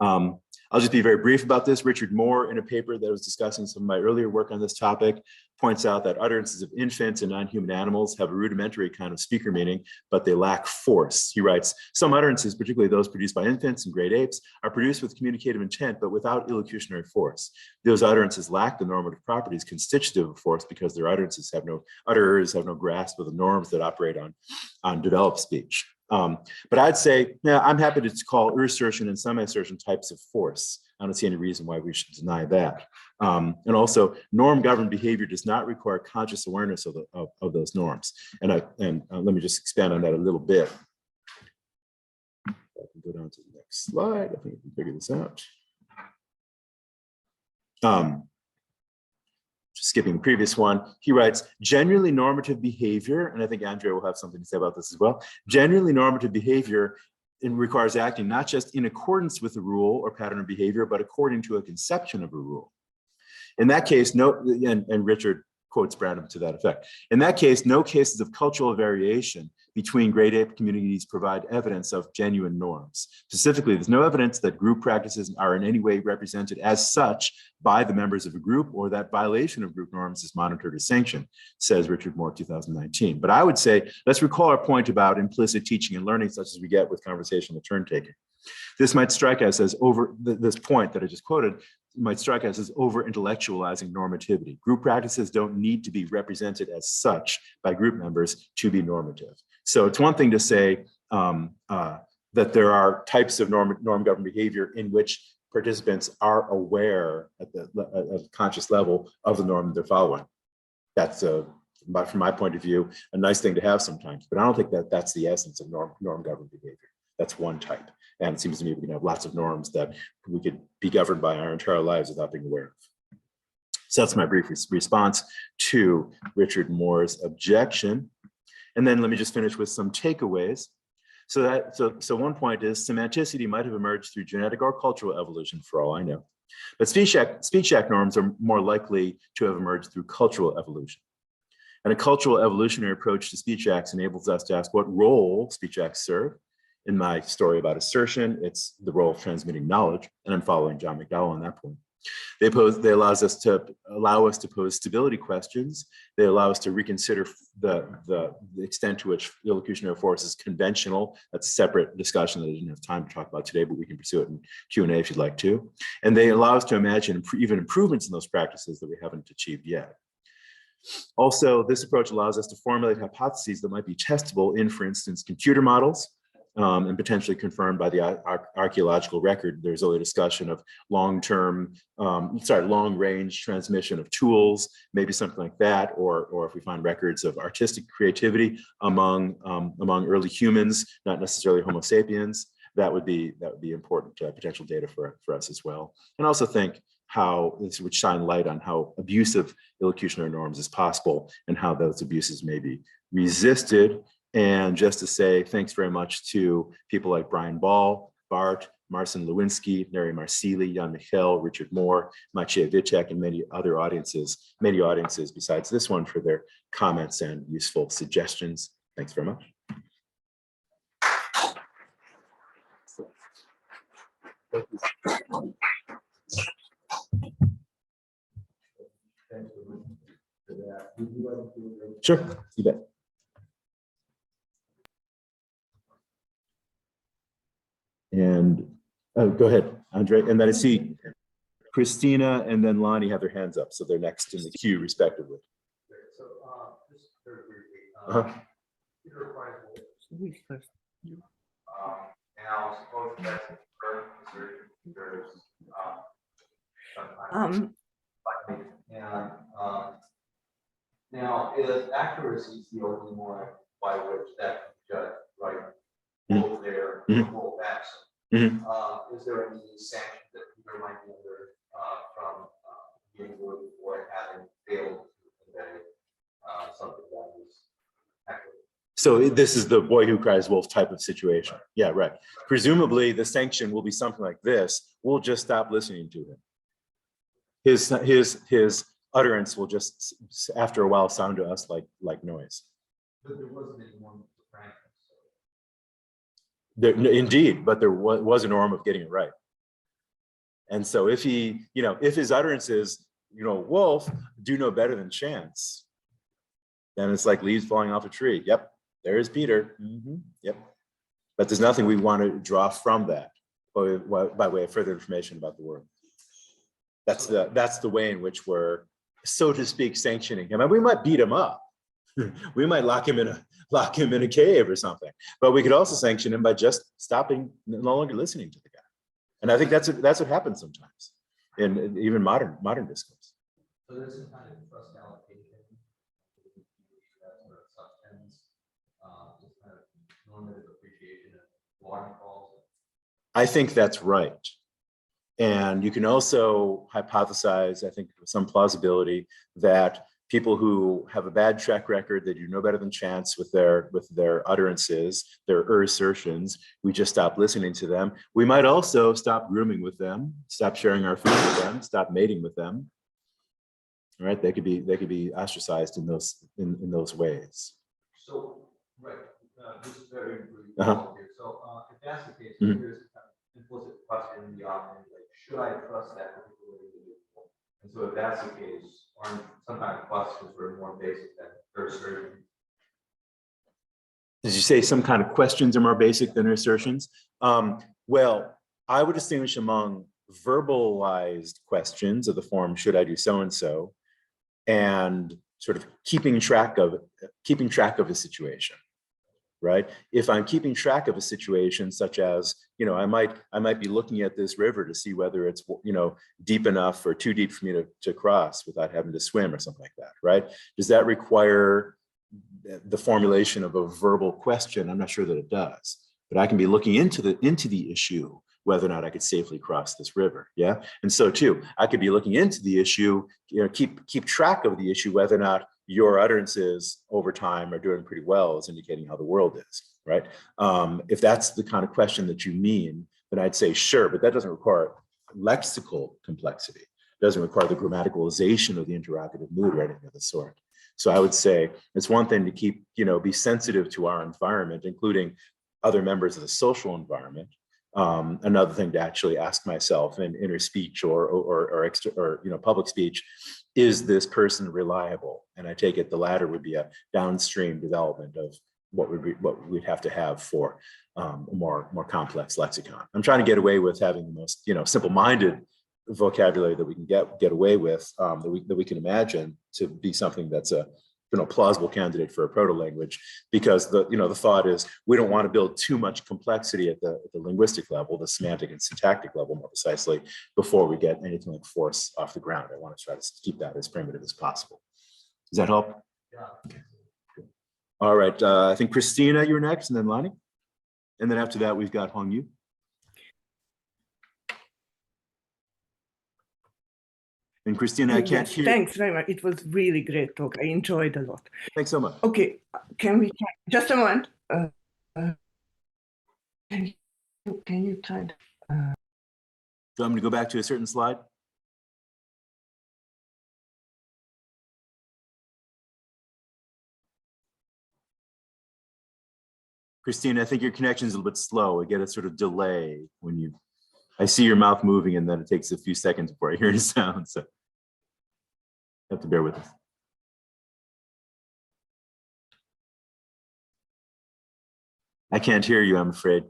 I'll just be very brief about this. Richard Moore, in a paper that was discussing some of my earlier work on this topic, points out that utterances of infants and non-human animals have a rudimentary kind of speaker meaning, but they lack force. He writes, some utterances, particularly those produced by infants and great apes, are produced with communicative intent, but without illocutionary force. Those utterances lack the normative properties constitutive of force because their utterers have no grasp of the norms that operate on developed speech. But I'd say, yeah, I'm happy to call assertion and semi-assertion types of force. I don't see any reason why we should deny that. And also, norm-governed behavior does not require conscious awareness of those norms. And let me just expand on that a little bit. I can go down to the next slide. I think I can figure this out. Skipping the previous one, he writes, generally normative behavior, and I think Andrea will have something to say about this as well, generally normative behavior requires acting not just in accordance with a rule or pattern of behavior, but according to a conception of a rule. In that case, and Richard quotes Branham to that effect. In that case, no cases of cultural variation between great ape communities provide evidence of genuine norms. Specifically, there's no evidence that group practices are in any way represented as such by the members of a group, or that violation of group norms is monitored or sanctioned, says Richard Moore, 2019. But I would say, let's recall our point about implicit teaching and learning, such as we get with conversational turn taking. This might strike us as this point that I just quoted might strike us as over-intellectualizing normativity. Group practices don't need to be represented as such by group members to be normative. So it's one thing to say that there are types of norm-governed behavior in which participants are aware at the conscious level of the norm they're following. That's, from my point of view, a nice thing to have sometimes, but I don't think that that's the essence of norm-governed behavior. That's one type. And it seems to me we can have lots of norms that we could be governed by our entire lives without being aware of. So that's my brief response to Richard Moore's objection. And then let me just finish with some takeaways. So one point is semanticity might have emerged through genetic or cultural evolution, for all I know. But speech act norms are more likely to have emerged through cultural evolution. And a cultural evolutionary approach to speech acts enables us to ask what role speech acts serve. In my story about assertion, it's the role of transmitting knowledge, and I'm following John McDowell on that point. They allow us to pose stability questions. They allow us to reconsider the extent to which the illocutionary force is conventional. That's a separate discussion that I didn't have time to talk about today, but we can pursue it in Q&A if you'd like to. And they allow us to imagine even improvements in those practices that we haven't achieved yet. Also, this approach allows us to formulate hypotheses that might be testable in, for instance, computer models, and potentially confirmed by the archaeological record. There's a discussion of long-range transmission of tools, maybe something like that, or if we find records of artistic creativity among early humans, not necessarily Homo sapiens, that would be important potential data for us as well. And also think how this would shine light on how abusive illocutionary norms is possible and how those abuses may be resisted. And just to say thanks very much to people like Brian Ball, Bart, Marcin Lewinsky, Neri Marsili, Jan Michel, Richard Moore, Maciej Wiczek, and many audiences besides this one for their comments and useful suggestions. Thanks very much. Sure, you bet. And go ahead, Andre. And then I see Christina and then Lonnie have their hands up, so they're next in the queue, respectively. So, just very briefly, Peter requires now suppose that's the current assertion. There's now if accuracy is the only one by which that judge, right, both there, both absent. Is there any sanction that Peter might be under from being good or having failed to convey something that was accurate? So this is the boy who cries wolf type of situation. Yeah, right. Presumably the sanction will be something like this. We'll just stop listening to him. His utterance will just, after a while, sound to us like noise. But there wasn't any one frankness. Indeed, but there was a norm of getting it right. And so if if his utterance is, wolf, do no better than chance, then it's like leaves falling off a tree. Yep, there's Peter. Yep. But there's nothing we want to draw from that by way of further information about the world. That's the way in which we're, so to speak, sanctioning him. And we might beat him up. We might lock him in a cave or something. But we could also sanction him by just stopping, no longer listening to the guy. And I think that's what happens sometimes in even modern discourse. So there's some kind of trust allocation, that sort of substance, this kind of normative appreciation of Warren calls. I think that's right. And you can also hypothesize, I think, with some plausibility, that people who have a bad track record, they do no better than chance with their utterances, their assertions, we just stop listening to them. We might also stop grooming with them, stop sharing our food with them, stop mating with them. All right, they could be ostracized in those ways. So, right, this is very brief. Uh-huh. Here. So, if that's the case, Mhm. here's a kind of implicit question in the offering, like, should I trust that particular individual? And so, if that's the case, aren't some kind of questions were more basic than their assertion? Did you say some kind of questions are more basic than assertions? Well, I would distinguish among verbalized questions of the form, should I do so-and-so, and sort of keeping track of a situation, right? If I'm keeping track of a situation such as, I might be looking at this river to see whether it's, deep enough or too deep for me to cross without having to swim or something like that, right? Does that require the formulation of a verbal question? I'm not sure that it does, but I can be looking into the issue, whether or not I could safely cross this river. Yeah. And so too, I could be looking into the issue, keep track of the issue, whether or not your utterances over time are doing pretty well is indicating how the world is, right? If that's the kind of question that you mean, then I'd say sure, but that doesn't require lexical complexity. It doesn't require the grammaticalization of the interrogative mood or anything of the sort. So I would say it's one thing to keep, be sensitive to our environment, including other members of the social environment. Another thing to actually ask myself in inner speech or public speech, is this person reliable? And I take it the latter would be a downstream development of what we'd have to have for a more complex lexicon. I'm trying to get away with having the most simple-minded vocabulary that we can get away with, that we can imagine to be something that's a plausible candidate for a proto-language, because the thought is we don't want to build too much complexity at the linguistic level, the semantic and syntactic level more precisely, before we get anything like force off the ground. I want to try to keep that as primitive as possible. Does that help? Yeah. Okay. All right, I think Christina, you're next, and then Lonnie. And then after that, we've got Hong Yu. And Christina, I can't hear. Thanks very much. It was really great talk. I enjoyed a lot. Thanks so much. Okay, can we just a moment? Can you try? Do you want me to go back to a certain slide? Christina, I think your connection is a little bit slow. I get a sort of delay when I see your mouth moving, and then it takes a few seconds before I hear the sound. So you have to bear with us. I can't hear you, I'm afraid.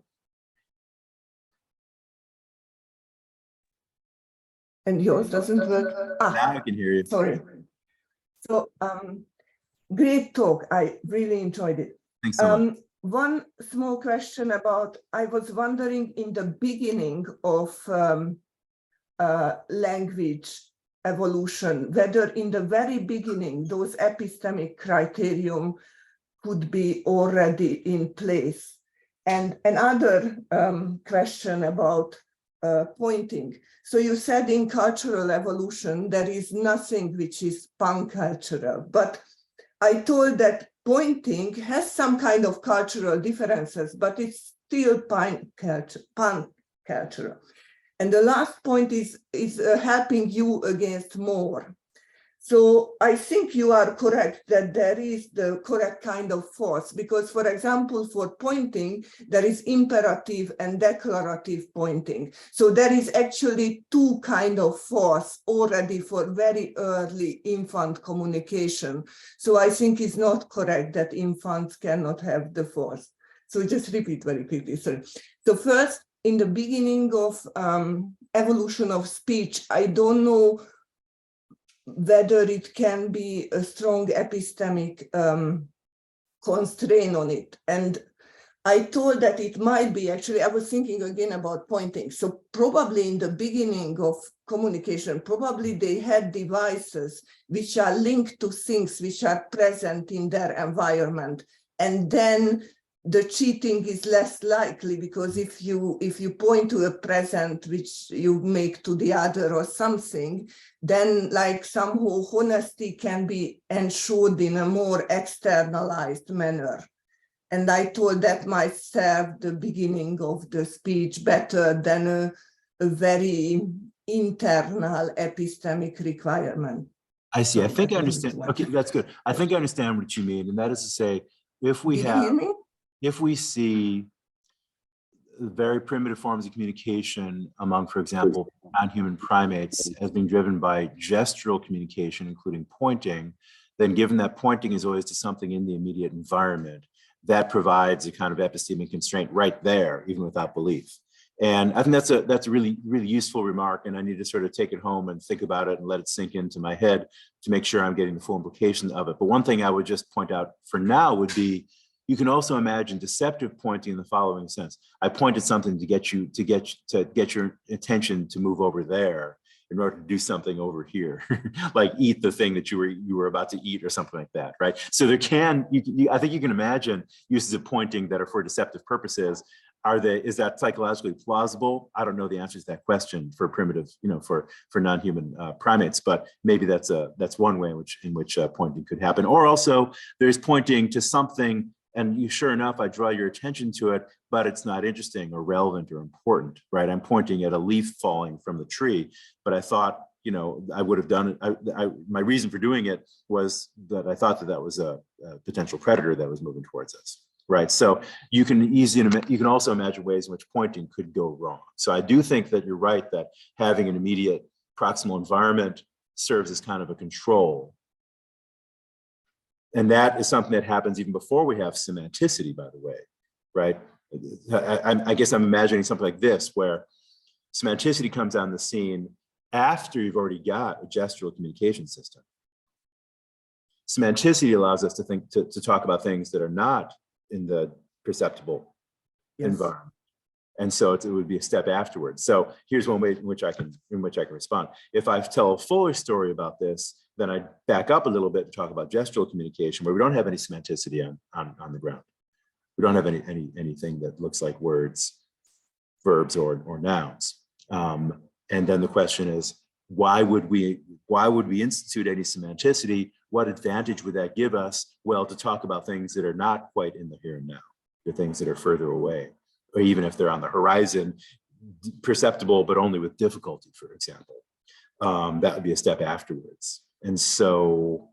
And yours doesn't work? Now I can hear you. Sorry. So, great talk. I really enjoyed it. Thanks so much. One small question about, I was wondering in the beginning of language evolution, whether in the very beginning, those epistemic criterion could be already in place. And another question about pointing. So you said in cultural evolution, there is nothing which is pan-cultural, but I told that pointing has some kind of cultural differences, but it's still pan-cultural. And the last point is helping you against more. So I think you are correct that there is the correct kind of force, because, for example, for pointing, there is imperative and declarative pointing. So there is actually two kinds of force already for very early infant communication. So I think it's not correct that infants cannot have the force. So just repeat very quickly. Sorry. So first, in the beginning of evolution of speech, I don't know whether it can be a strong epistemic constraint on it. And I told that it might be, actually, I was thinking again about pointing. So probably in the beginning of communication, probably they had devices which are linked to things which are present in their environment. And then the cheating is less likely, because if you point to a present which you make to the other or something, then like somehow honesty can be ensured in a more externalized manner. And I told that might serve the beginning of the speech better than a very internal epistemic requirement. I see. I So think I that was understand. one. Okay, that's good. I think I understand what you mean. And that is to say, if we Did you hear have, me? if we see very primitive forms of communication among, for example, non-human primates as being driven by gestural communication, including pointing, then given that pointing is always to something in the immediate environment, that provides a kind of epistemic constraint right there, even without belief. And I think that's a really, really useful remark. And I need to sort of take it home and think about it and let it sink into my head to make sure I'm getting the full implications of it. But one thing I would just point out for now would be, you can also imagine deceptive pointing in the following sense. I pointed something to get your attention to move over there in order to do something over here, like eat the thing that you were about to eat or something like that, right? So there I think you can imagine uses of pointing that are for deceptive purposes. Is that psychologically plausible? I don't know the answer to that question for primitive, for non-human primates, but maybe that's one way in which pointing could happen. Or also there's pointing to something, and sure enough, I draw your attention to it, but it's not interesting or relevant or important, right? I'm pointing at a leaf falling from the tree, but I thought, I would have done it. My reason for doing it was that I thought that was a potential predator that was moving towards us. Right. So you can also imagine ways in which pointing could go wrong. So I do think that you're right that having an immediate proximal environment serves as kind of a control. And that is something that happens even before we have semanticity, by the way, right? I guess I'm imagining something like this, where semanticity comes on the scene after you've already got a gestural communication system. Semanticity allows us to talk about things that are not in the perceptible environment, and so it would be a step afterwards. So here's one way in which I can respond. If I tell a fuller story about this, then I back up a little bit and talk about gestural communication, where we don't have any semanticity on the ground. We don't have anything that looks like words, verbs, or nouns. And then the question is, why would we institute any semanticity? What advantage would that give us? Well, to talk about things that are not quite in the here and now, the things that are further away, or even if they're on the horizon, perceptible, but only with difficulty, for example. That would be a step afterwards. And so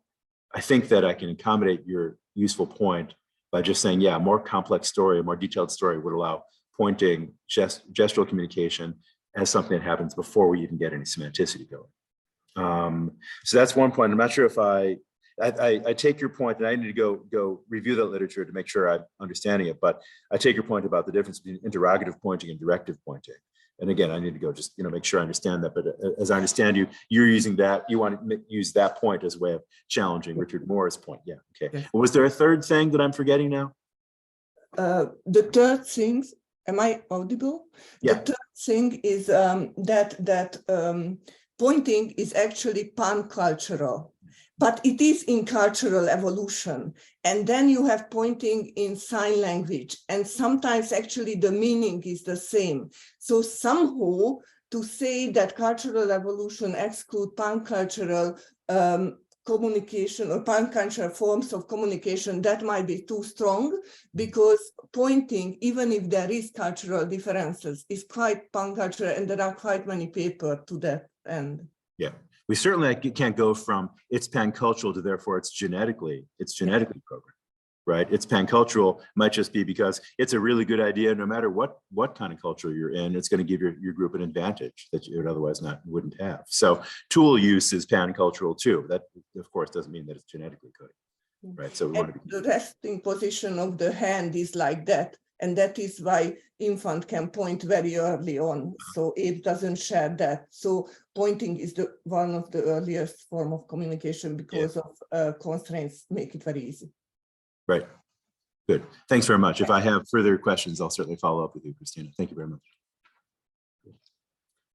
I think that I can accommodate your useful point by just saying, yeah, a more complex story, a more detailed story would allow pointing, gestural communication as something that happens before we even get any semanticity going. So that's one point. I'm not sure if I take your point, and I need to go review that literature to make sure I'm understanding it, but I take your point about the difference between interrogative pointing and directive pointing. And again, I need to go just make sure I understand that. But as I understand you're using that, you want to use that point as a way of challenging Richard Moore's point. Yeah, okay. Yes. Was there a third thing that I'm forgetting now? The third thing, am I audible? Yeah. The third thing is that pointing is actually pan-cultural, but it is in cultural evolution. And then you have pointing in sign language, and sometimes actually the meaning is the same. So somehow to say that cultural evolution exclude pan-cultural communication or pan-cultural forms of communication, that might be too strong, because pointing, even if there is cultural differences, is quite pan-cultural, and there are quite many papers to that end. Yeah, we certainly can't go from it's pan-cultural to therefore it's genetically programmed, right? It's pan-cultural might just be because it's a really good idea, no matter what kind of culture you're in, it's going to give your group an advantage that you otherwise wouldn't have. So tool use is pan-cultural too. That of course doesn't mean that it's genetically coded, right? So we want to be the resting position of the hand is like that, and that is why infant can point very early on. So it doesn't share that. So pointing is one of the earliest form of communication because of constraints make it very easy. Right. Good. Thanks very much. If I have further questions, I'll certainly follow up with you, Christina. Thank you very much.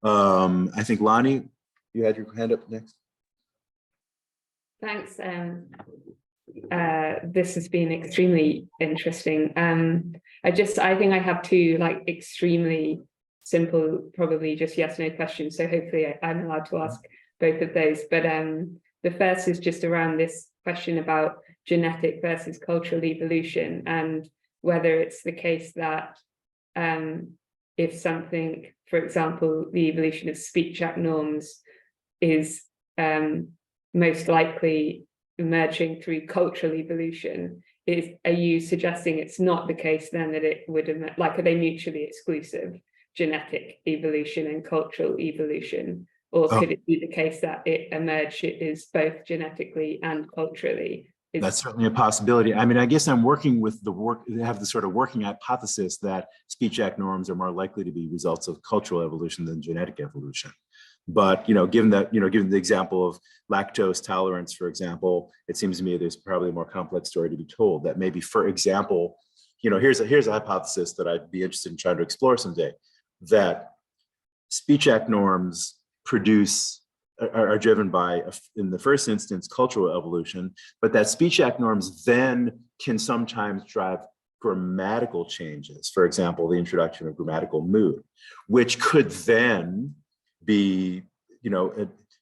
I think Lonnie, you had your hand up next. Thanks. This has been extremely interesting. I think I have two extremely simple, probably just yes, no questions. So hopefully I'm allowed to ask both of those. But the first is just around this question about genetic versus cultural evolution, and whether it's the case that if something, for example, the evolution of speech act norms is most likely emerging through cultural evolution. Are you suggesting it's not the case then that it would like, are they mutually exclusive, genetic evolution and cultural evolution? Or could it be the case that it emerges both genetically and culturally? That's certainly a possibility. I mean, I guess I'm working with have the sort of working hypothesis that speech act norms are more likely to be results of cultural evolution than genetic evolution. But, given the example of lactose tolerance, for example, it seems to me there's probably a more complex story to be told. That maybe, for example, here's a hypothesis that I'd be interested in trying to explore someday, that speech act norms are driven by, in the first instance, cultural evolution, but that speech act norms then can sometimes drive grammatical changes. For example, the introduction of grammatical mood, which could then be,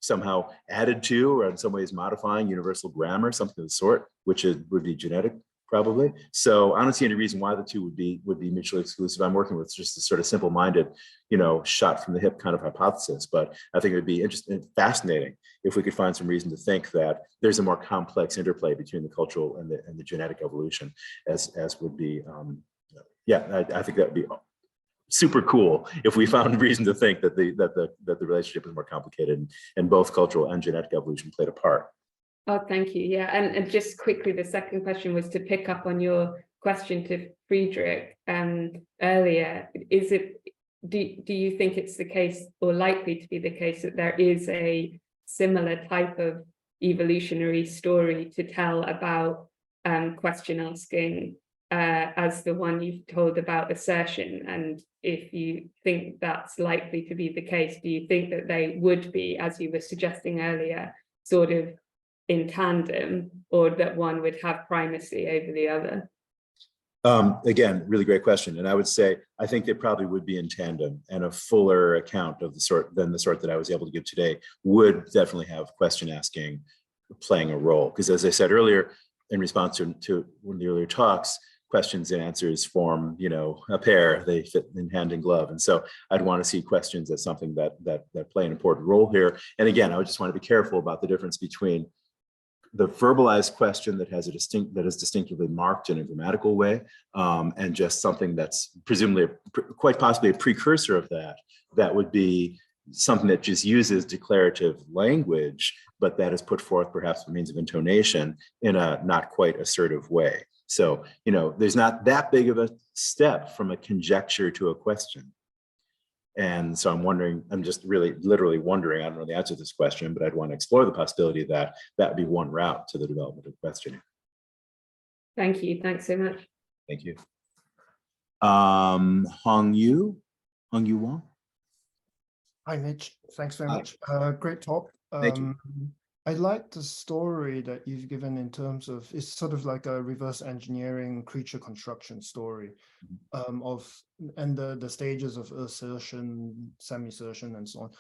somehow added to or in some ways modifying universal grammar, something of the sort, which would be genetic, probably. So I don't see any reason why the two would be mutually exclusive. I'm working with just a sort of simple-minded, shot from the hip kind of hypothesis, but I think it would be interesting, fascinating if we could find some reason to think that there's a more complex interplay between the cultural and the genetic evolution, as would be, I think that would be super cool if we found reason to think that the relationship is more complicated and both cultural and genetic evolution played a part. Oh, thank you. Yeah, and just quickly, the second question was to pick up on your question to Friedrich earlier. Do you think it's the case, or likely to be the case, that there is a similar type of evolutionary story to tell about question asking as the one you've told about assertion? And if you think that's likely to be the case, do you think that they would be, as you were suggesting earlier, sort of in tandem, or that one would have primacy over the other? Again, really great question. And I would say, I think they probably would be in tandem, and a fuller account of the sort that I was able to give today would definitely have question asking playing a role. Because as I said earlier, in response to one of the earlier talks, questions and answers form, a pair, they fit in hand in glove. And so I'd want to see questions as something that play an important role here. And again, I would just want to be careful about the difference between the verbalized question that is distinctively marked in a grammatical way, and just something that's presumably quite possibly a precursor of that would be something that just uses declarative language, but that is put forth perhaps by means of intonation in a not quite assertive way. So, there's not that big of a step from a conjecture to a question. And so I'm just really literally wondering, I don't know the answer to this question, but I'd want to explore the possibility that would be one route to the development of questioning. Thank you. Thanks so much. Thank you. Hong-Yu Wong. Hi, Mitch. Thanks very Hi. much. Great talk. Thank you. I like the story that you've given in terms of, it's sort of like a reverse engineering creature construction story and the stages of assertion, semi-assertion, and so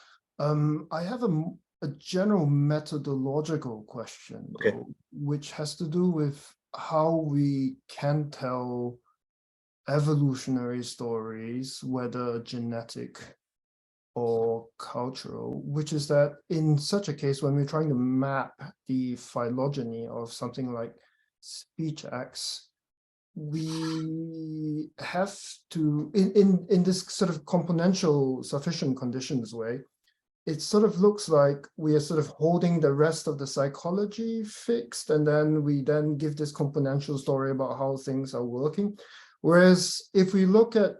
on. I have a general methodological question, though, which has to do with how we can tell evolutionary stories, whether genetic or cultural, which is that in such a case, when we're trying to map the phylogeny of something like speech acts, we have to, in this sort of componential sufficient conditions way, it sort of looks like we are sort of holding the rest of the psychology fixed, and then we then give this componential story about how things are working. Whereas if we look at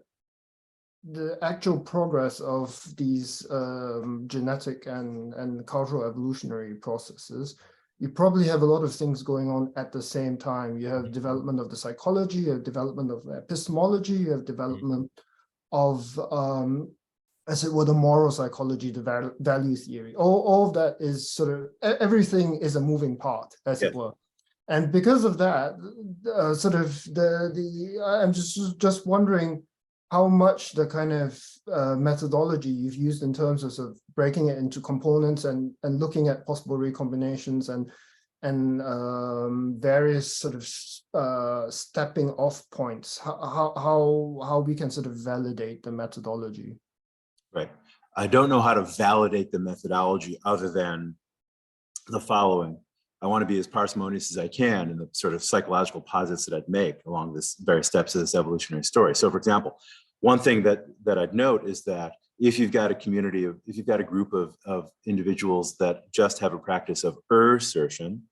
the actual progress of these genetic and cultural evolutionary processes, you probably have a lot of things going on at the same time. You have development of the psychology, you have development of epistemology, you have development of, as it were, the moral psychology, the value theory. All of that is sort of, everything is a moving part, as it were. And because of that, I'm just wondering how much the kind of methodology you've used in terms of, sort of breaking it into components and looking at possible recombinations and various sort of stepping off points, how we can sort of validate the methodology. Right. I don't know how to validate the methodology other than the following. I want to be as parsimonious as I can in the sort of psychological posits that I'd make along this various steps of this evolutionary story. So for example, one thing that I'd note is that if you've got a community of, if you've got a group of individuals that just have a practice of assertion,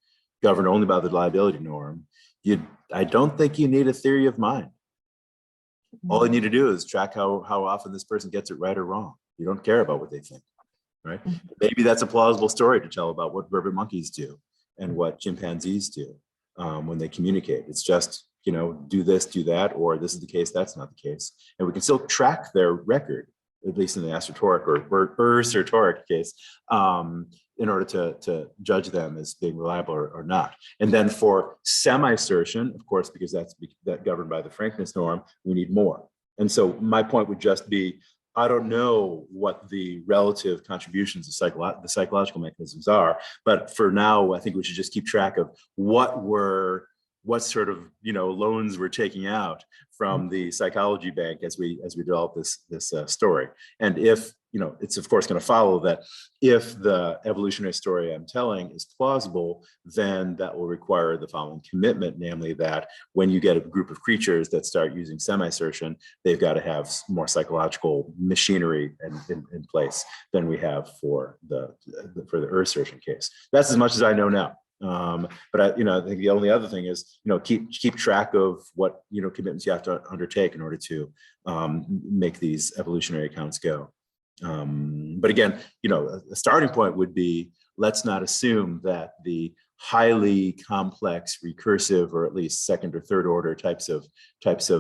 governed only by the liability norm, I don't think you need a theory of mind. All you need to do is track how often this person gets it right or wrong. You don't care about what they think, right? Maybe that's a plausible story to tell about what vervet monkeys do and what chimpanzees do when they communicate. It's just, you know, do this, do that, or this is the case, that's not the case. And we can still track their record, at least in the assertoric or assertoric case, in order to judge them as being reliable or not. And then for semi-assertion, of course, because that's governed by the frankness norm, we need more. And so my point would just be, I don't know what the relative contributions of the psychological mechanisms are, but for now, I think we should just keep track of what sort of, you know, loans we're taking out from the psychology bank as we develop this story. And if, you know, it's of course going to follow that if the evolutionary story I'm telling is plausible, then that will require the following commitment, namely that when you get a group of creatures that start using semi-assertion, they've got to have more psychological machinery in place than we have for the assertion case. That's as much as I know now. But I think the only other thing is, you know, keep track of what, you know, commitments you have to undertake in order to make these evolutionary accounts go. But again, you know, a starting point would be, let's not assume that the highly complex, recursive, or at least second or third order types of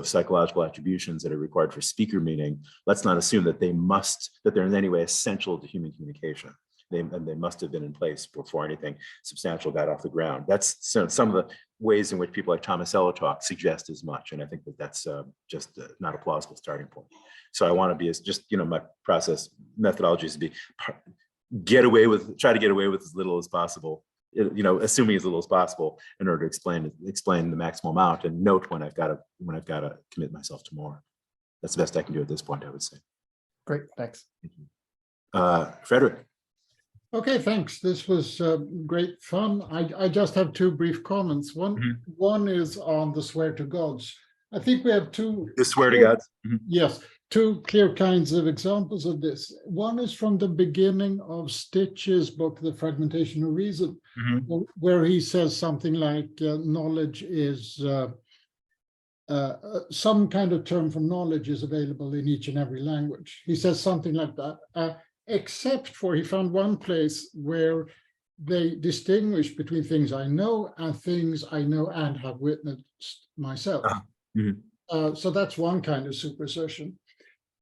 psychological attributions that are required for speaker meaning, let's not assume that they're in any way essential to human communication. They must have been in place before anything substantial got off the ground. That's some of the ways in which people like Thomas Ellitock suggest as much. And I think that that's just not a plausible starting point. So I want to be my process methodology is to try to get away with as little as possible, you know, assuming as little as possible in order to explain the maximal amount and note when I've got to commit myself to more. That's the best I can do at this point, I would say. Great, thanks. Thank you. Frederick. Okay, thanks. This was great fun. I just have two brief comments. One is on the swear to gods. I think we have two. The swear to gods. Yes, two clear kinds of examples of this. One is from the beginning of Stitch's book, The Fragmentation of Reason, where he says something like knowledge is some kind of term for knowledge is available in each and every language. He says something like that. Except for he found one place where they distinguish between things I know and things I know and have witnessed myself. So that's one kind of supersession.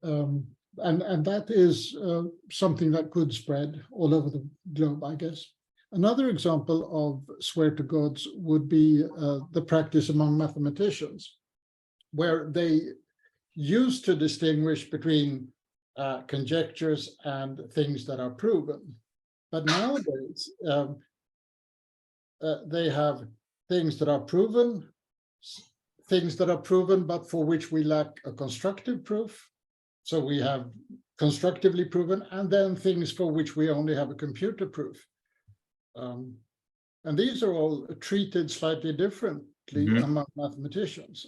And that is something that could spread all over the globe, I guess. Another example of swear to gods would be the practice among mathematicians, where they used to distinguish between conjectures and things that are proven. But nowadays, they have things that are proven, but for which we lack a constructive proof. So we have constructively proven, and then things for which we only have a computer proof. And these are all treated slightly differently among mathematicians.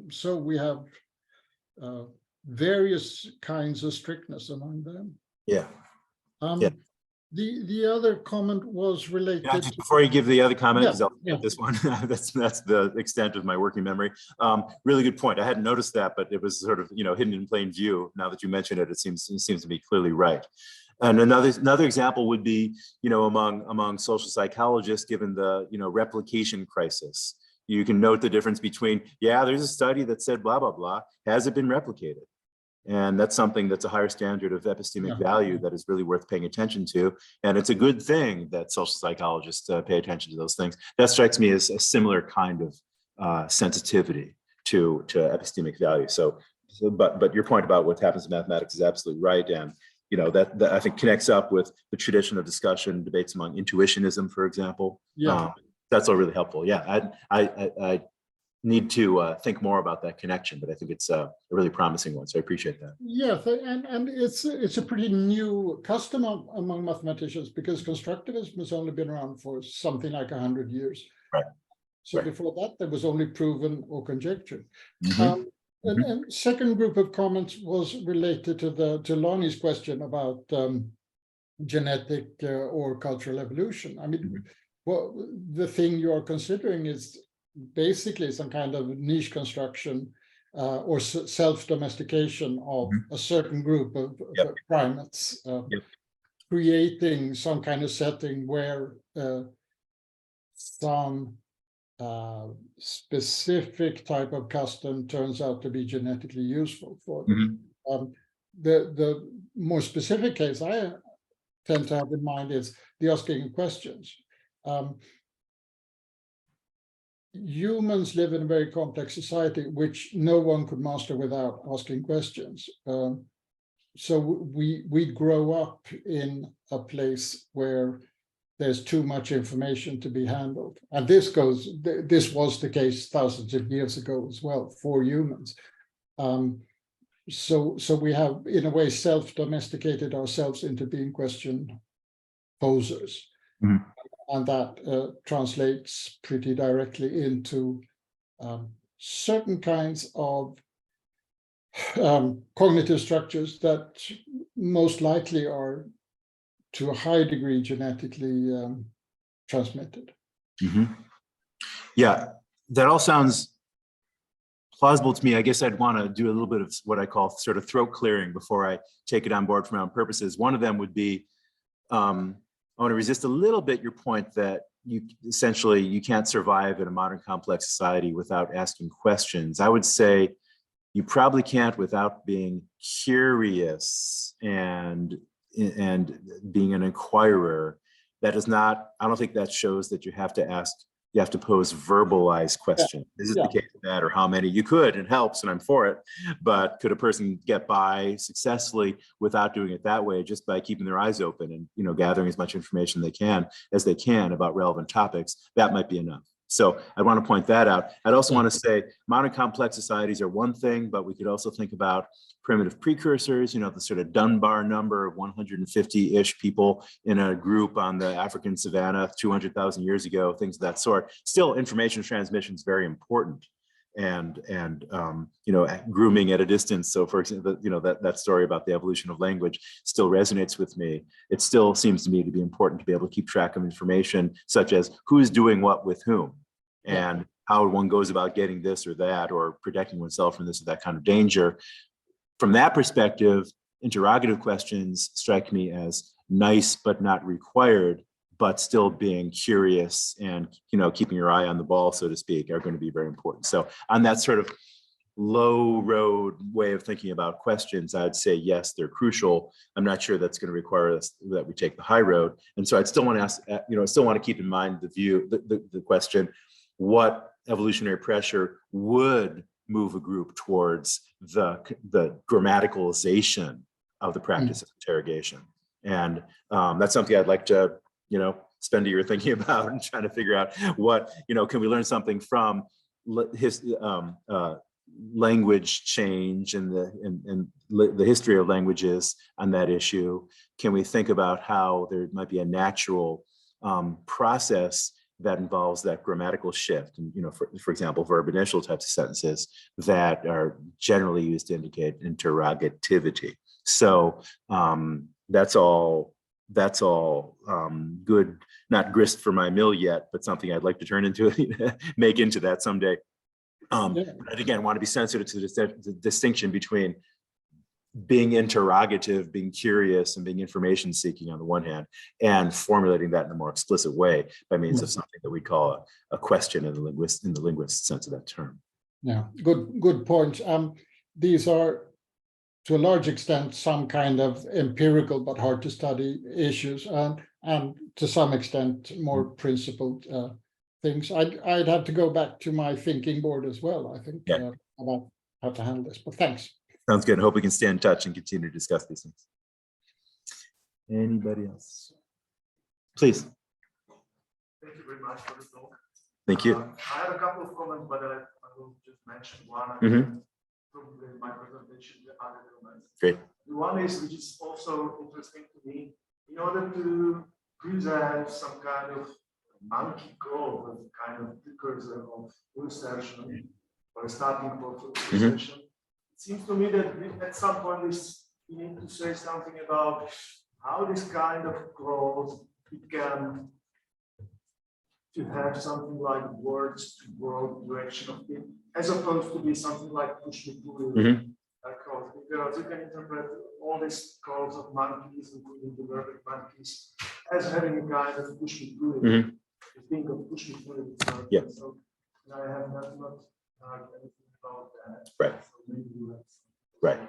So we have various kinds of strictness among them. Yeah. The other comment was related. Yeah, just before you give the other comment, because I'll yeah. this one, that's the extent of my working memory. Really good point. I hadn't noticed that, but it was sort of, you know, hidden in plain view. Now that you mention it, it seems to be clearly right. And another example would be, you know, among social psychologists, given the, you know, replication crisis. You can note the difference between, yeah, there's a study that said blah, blah, blah. Has it been replicated? And that's something that's a higher standard of epistemic value that is really worth paying attention to. And it's a good thing that social psychologists pay attention to those things. That strikes me as a similar kind of sensitivity to epistemic value. But your point about what happens in mathematics is absolutely right. And, you know, that I think connects up with the tradition of discussion, debates among intuitionism, for example. That's all really helpful. Yeah, I need to think more about that connection, but I think it's a really promising one. So I appreciate that. Yeah, and it's a pretty new custom among mathematicians, because constructivism has only been around for something like 100 years. Right. So Right. before that, there was only proven or conjecture. Mhm. And second group of comments was related to Lonnie's question about genetic or cultural evolution. I mean, well, the thing you are considering is basically some kind of niche construction or self-domestication of a certain group of primates, creating some kind of setting where some specific type of custom turns out to be genetically useful for them. The more specific case I tend to have in mind is the asking of questions. Humans live in a very complex society, which no one could master without asking questions. So we grow up in a place where there's too much information to be handled. And this was the case thousands of years ago as well for humans. So we have, in a way, self-domesticated ourselves into being question posers. And that translates pretty directly into certain kinds of cognitive structures that most likely are to a high degree genetically transmitted. Yeah, that all sounds plausible to me. I guess I'd want to do a little bit of what I call sort of throat clearing before I take it on board for my own purposes. One of them would be, I want to resist a little bit your point that you can't survive in a modern complex society without asking questions. I would say you probably can't without being curious and being an inquirer. That is not, I don't think that shows that you have to pose verbalized questions. Is it the case of that, or how many? You could, it helps, and I'm for it. But could a person get by successfully without doing it that way, just by keeping their eyes open and gathering as much information as they can about relevant topics? That might be enough. So I want to point that out. I'd also want to say modern complex societies are one thing, but we could also think about primitive precursors, the sort of Dunbar number of 150-ish people in a group on the African savannah 200,000 years ago, things of that sort. Still, information transmission is very important, and grooming at a distance. So, for example, that story about the evolution of language still resonates with me. It still seems to me to be important to be able to keep track of information, such as who's doing what with whom, and how one goes about getting this or that, or protecting oneself from this or that kind of danger. From that perspective, interrogative questions strike me as nice but not required, but still being curious and keeping your eye on the ball, so to speak, are going to be very important. So on that sort of low road way of thinking about questions, I'd say yes, they're crucial. I'm not sure that's going to require us that we take the high road. And so I'd still want to ask, still want to keep in mind the question, what evolutionary pressure would move a group towards the grammaticalization of the practice of interrogation. And that's something I'd like to, spend a year thinking about and trying to figure out what, can we learn something from his language change and the history of languages on that issue? Can we think about how there might be a natural process that involves that grammatical shift, and for example, verb initial types of sentences that are generally used to indicate interrogativity. So that's all good, not grist for my mill yet, but something I'd like to turn into make into that someday. But again, want to be sensitive to the distinction between being interrogative, being curious, and being information seeking on the one hand, and formulating that in a more explicit way by means of something that we call a question in the linguist sense of that term. Yeah, good point. These are, to a large extent, some kind of empirical but hard to study issues, and to some extent more principled things. I'd have to go back to my thinking board as well, I think, about how to handle this. But thanks. Sounds good. I hope we can stay in touch and continue to discuss these things. Anybody else? Please. Thank you very much for the talk. Thank you. I have a couple of comments, but I mention one. Mhm. Probably in my presentation, the other comments. Great. The one is, which is also interesting to me, in order to present some kind of monkey code as a kind of precursor of assertion or a starting point for assertion, it seems to me that at some point we need to say something about how this kind of clause it can to have something like words to world direction of it, as opposed to be something like push me pull clause, because you can interpret all these calls of monkeys, including the verbic monkeys, as having a kind of push me pull. You think of push me pull itself. Yeah. So I have not heard anything about that. Right. So maybe you have some. Right.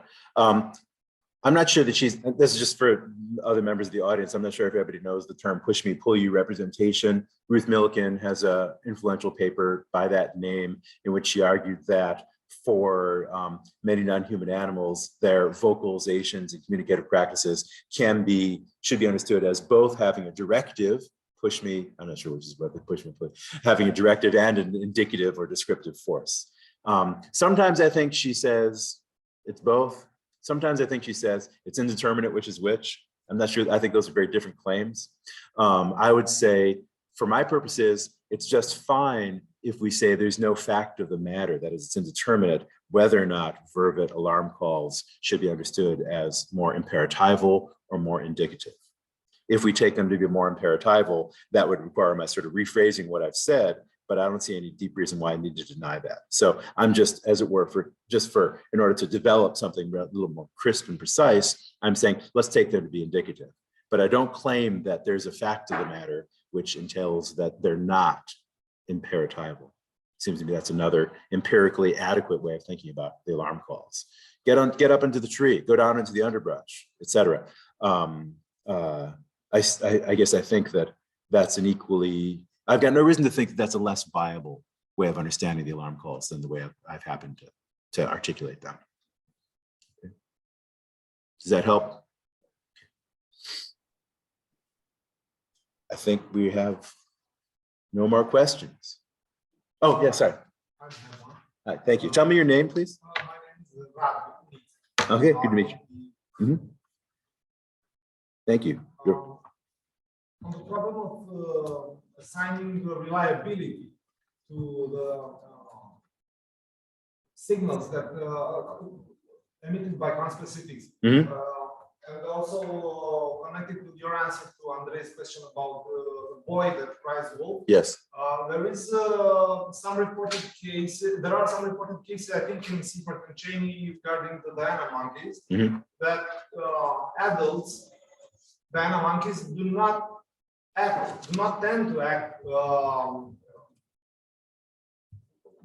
I'm not sure that this is just for other members of the audience. I'm not sure if everybody knows the term push me, pull you representation. Ruth Millikan has an influential paper by that name in which she argued that for many non-human animals, their vocalizations and communicative practices should be understood as both having a directive, push me, I'm not sure which is what the push me, having a directive and an indicative or descriptive force. Sometimes I think she says it's both. Sometimes I think she says it's indeterminate which is which. I'm not sure. I think those are very different claims. I would say for my purposes, it's just fine if we say there's no fact of the matter, that is, it's indeterminate whether or not vervet alarm calls should be understood as more imperatival or more indicative. If we take them to be more imperatival, that would require my sort of rephrasing what I've said, but I don't see any deep reason why I need to deny that. So I'm just, as it were, in order to develop something a little more crisp and precise, I'm saying, let's take them to be indicative. But I don't claim that there's a fact of the matter which entails that they're not imperatival. Seems to me that's another empirically adequate way of thinking about the alarm calls. Get up into the tree, go down into the underbrush, etc. I guess I think that that's an equally, I've got no reason to think that that's a less viable way of understanding the alarm calls than the way I've happened to articulate them. Okay. Does that help? I think we have no more questions. Oh, yeah, sorry. All right, thank you. Tell me your name, please. My name is Rad. Okay, good to meet you. Thank you. On the problem of assigning the reliability to the signals that emitted by conspecifics, and also connected with your answer to Andre's question about the boy that cries wolf. Yes. There is some reported cases. There are some reported cases, I think, in Seaford and Cheney regarding the Diana monkeys, that adults Diana monkeys do not tend to act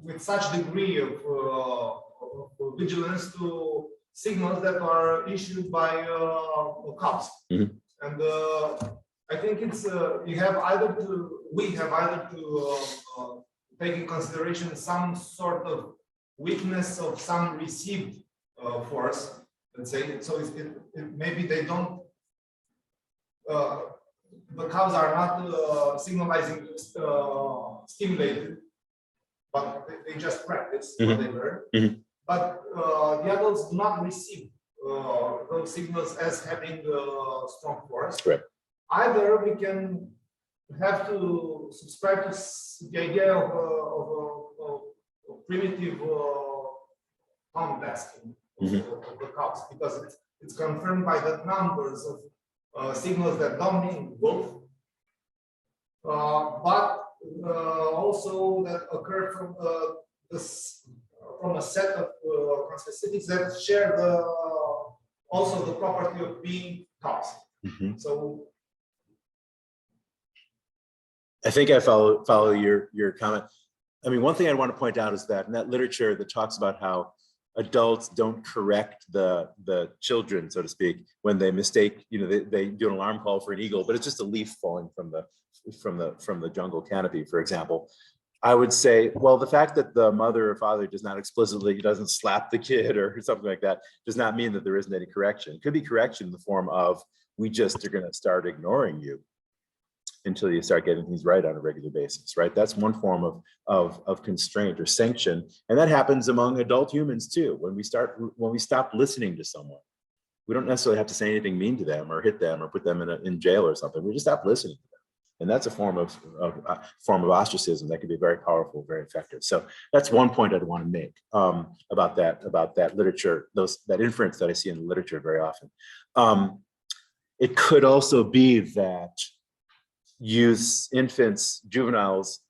with such degree of vigilance to signals that are issued by cops. And I think it's we have either to take in consideration some sort of weakness of some received force, let's say. So maybe they don't. The cows are not signalizing stimulated, but they just practice what they learn. But the adults do not receive those signals as having strong force. Correct. Either we can have to subscribe to the idea of primitive home tasking of the cows, because it's confirmed by the numbers of signals that don't mean both, but also that occur from a set of conspecifics that share also the property of being cows. So I think I follow your comment. I mean, one thing I want to point out is that in that literature that talks about how adults don't correct the children, so to speak, when they mistake, they do an alarm call for an eagle, but it's just a leaf falling from the jungle canopy, for example. I would say, well, the fact that the mother or father doesn't slap the kid or something like that does not mean that there isn't any correction. It could be correction in the form of, we just are going to start ignoring you. until you start getting things right on a regular basis, right? That's one form of constraint or sanction. And that happens among adult humans too. When we stop listening to someone, we don't necessarily have to say anything mean to them or hit them or put them in jail or something. We just stop listening to them. And that's a form of ostracism that can be very powerful, very effective. So that's one point I'd want to make about that literature, that inference that I see in the literature very often. It could also be that youths, infants, juveniles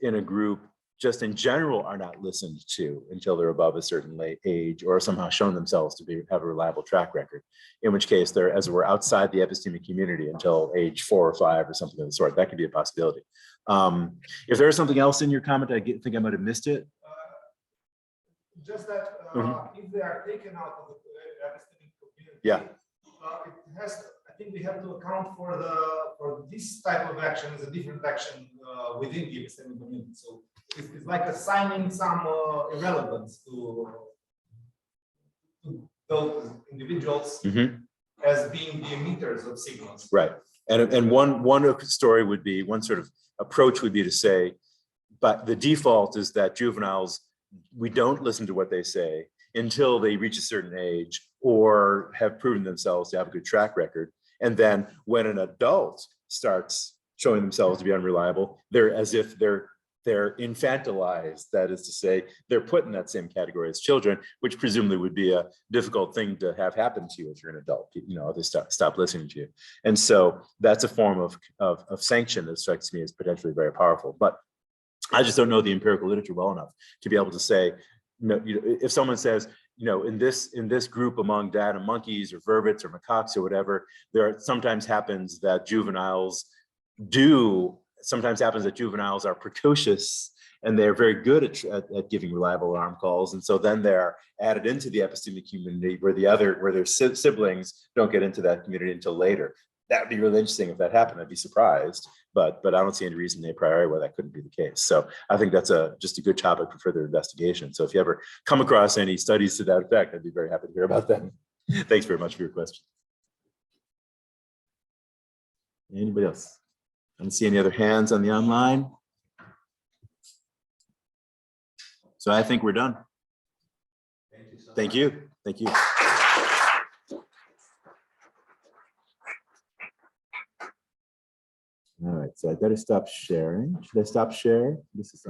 in a group just in general are not listened to until they're above a certain age, or somehow shown themselves to have a reliable track record, in which case they're, as it were, outside the epistemic community until age 4 or 5 or something of the sort. That could be a possibility. If there's something else in your comment, I think I might have missed it. Just that if they are taken out of the epistemic community, yeah, it has. I think we have to account for this type of action as a different action within the epistemic community. So it's like assigning some irrelevance to those individuals as being the emitters of signals. Right. And one story would be, one sort of approach would be to say, but the default is that juveniles, we don't listen to what they say until they reach a certain age or have proven themselves to have a good track record. And then when an adult starts showing themselves to be unreliable, they're as if they're infantilized. That is to say, they're put in that same category as children, which presumably would be a difficult thing to have happen to you if you're an adult. You know, they stop listening to you. And so that's a form of sanction that strikes me as potentially very powerful. But I just don't know the empirical literature well enough to be able to say, no, if someone says, in this group among data monkeys or vervets or macaques or whatever, sometimes happens that juveniles are precocious and they're very good at giving reliable alarm calls. And so then they're added into the epistemic community where their siblings don't get into that community until later. That would be really interesting if that happened. I'd be surprised, but I don't see any reason a priori why that couldn't be the case. So I think that's just a good topic for further investigation. So if you ever come across any studies to that effect, I'd be very happy to hear about them. Thanks very much for your question. Anybody else? I don't see any other hands on the online. So I think we're done. Thank you so much. Thank you. Thank you. All right, so I better stop sharing. Should I stop sharing? This is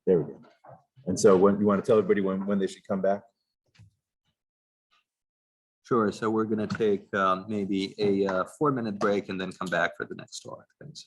there we go. And so when you want to tell everybody when they should come back? Sure. So we're going to take maybe a 4-minute break and then come back for the next talk. Thanks.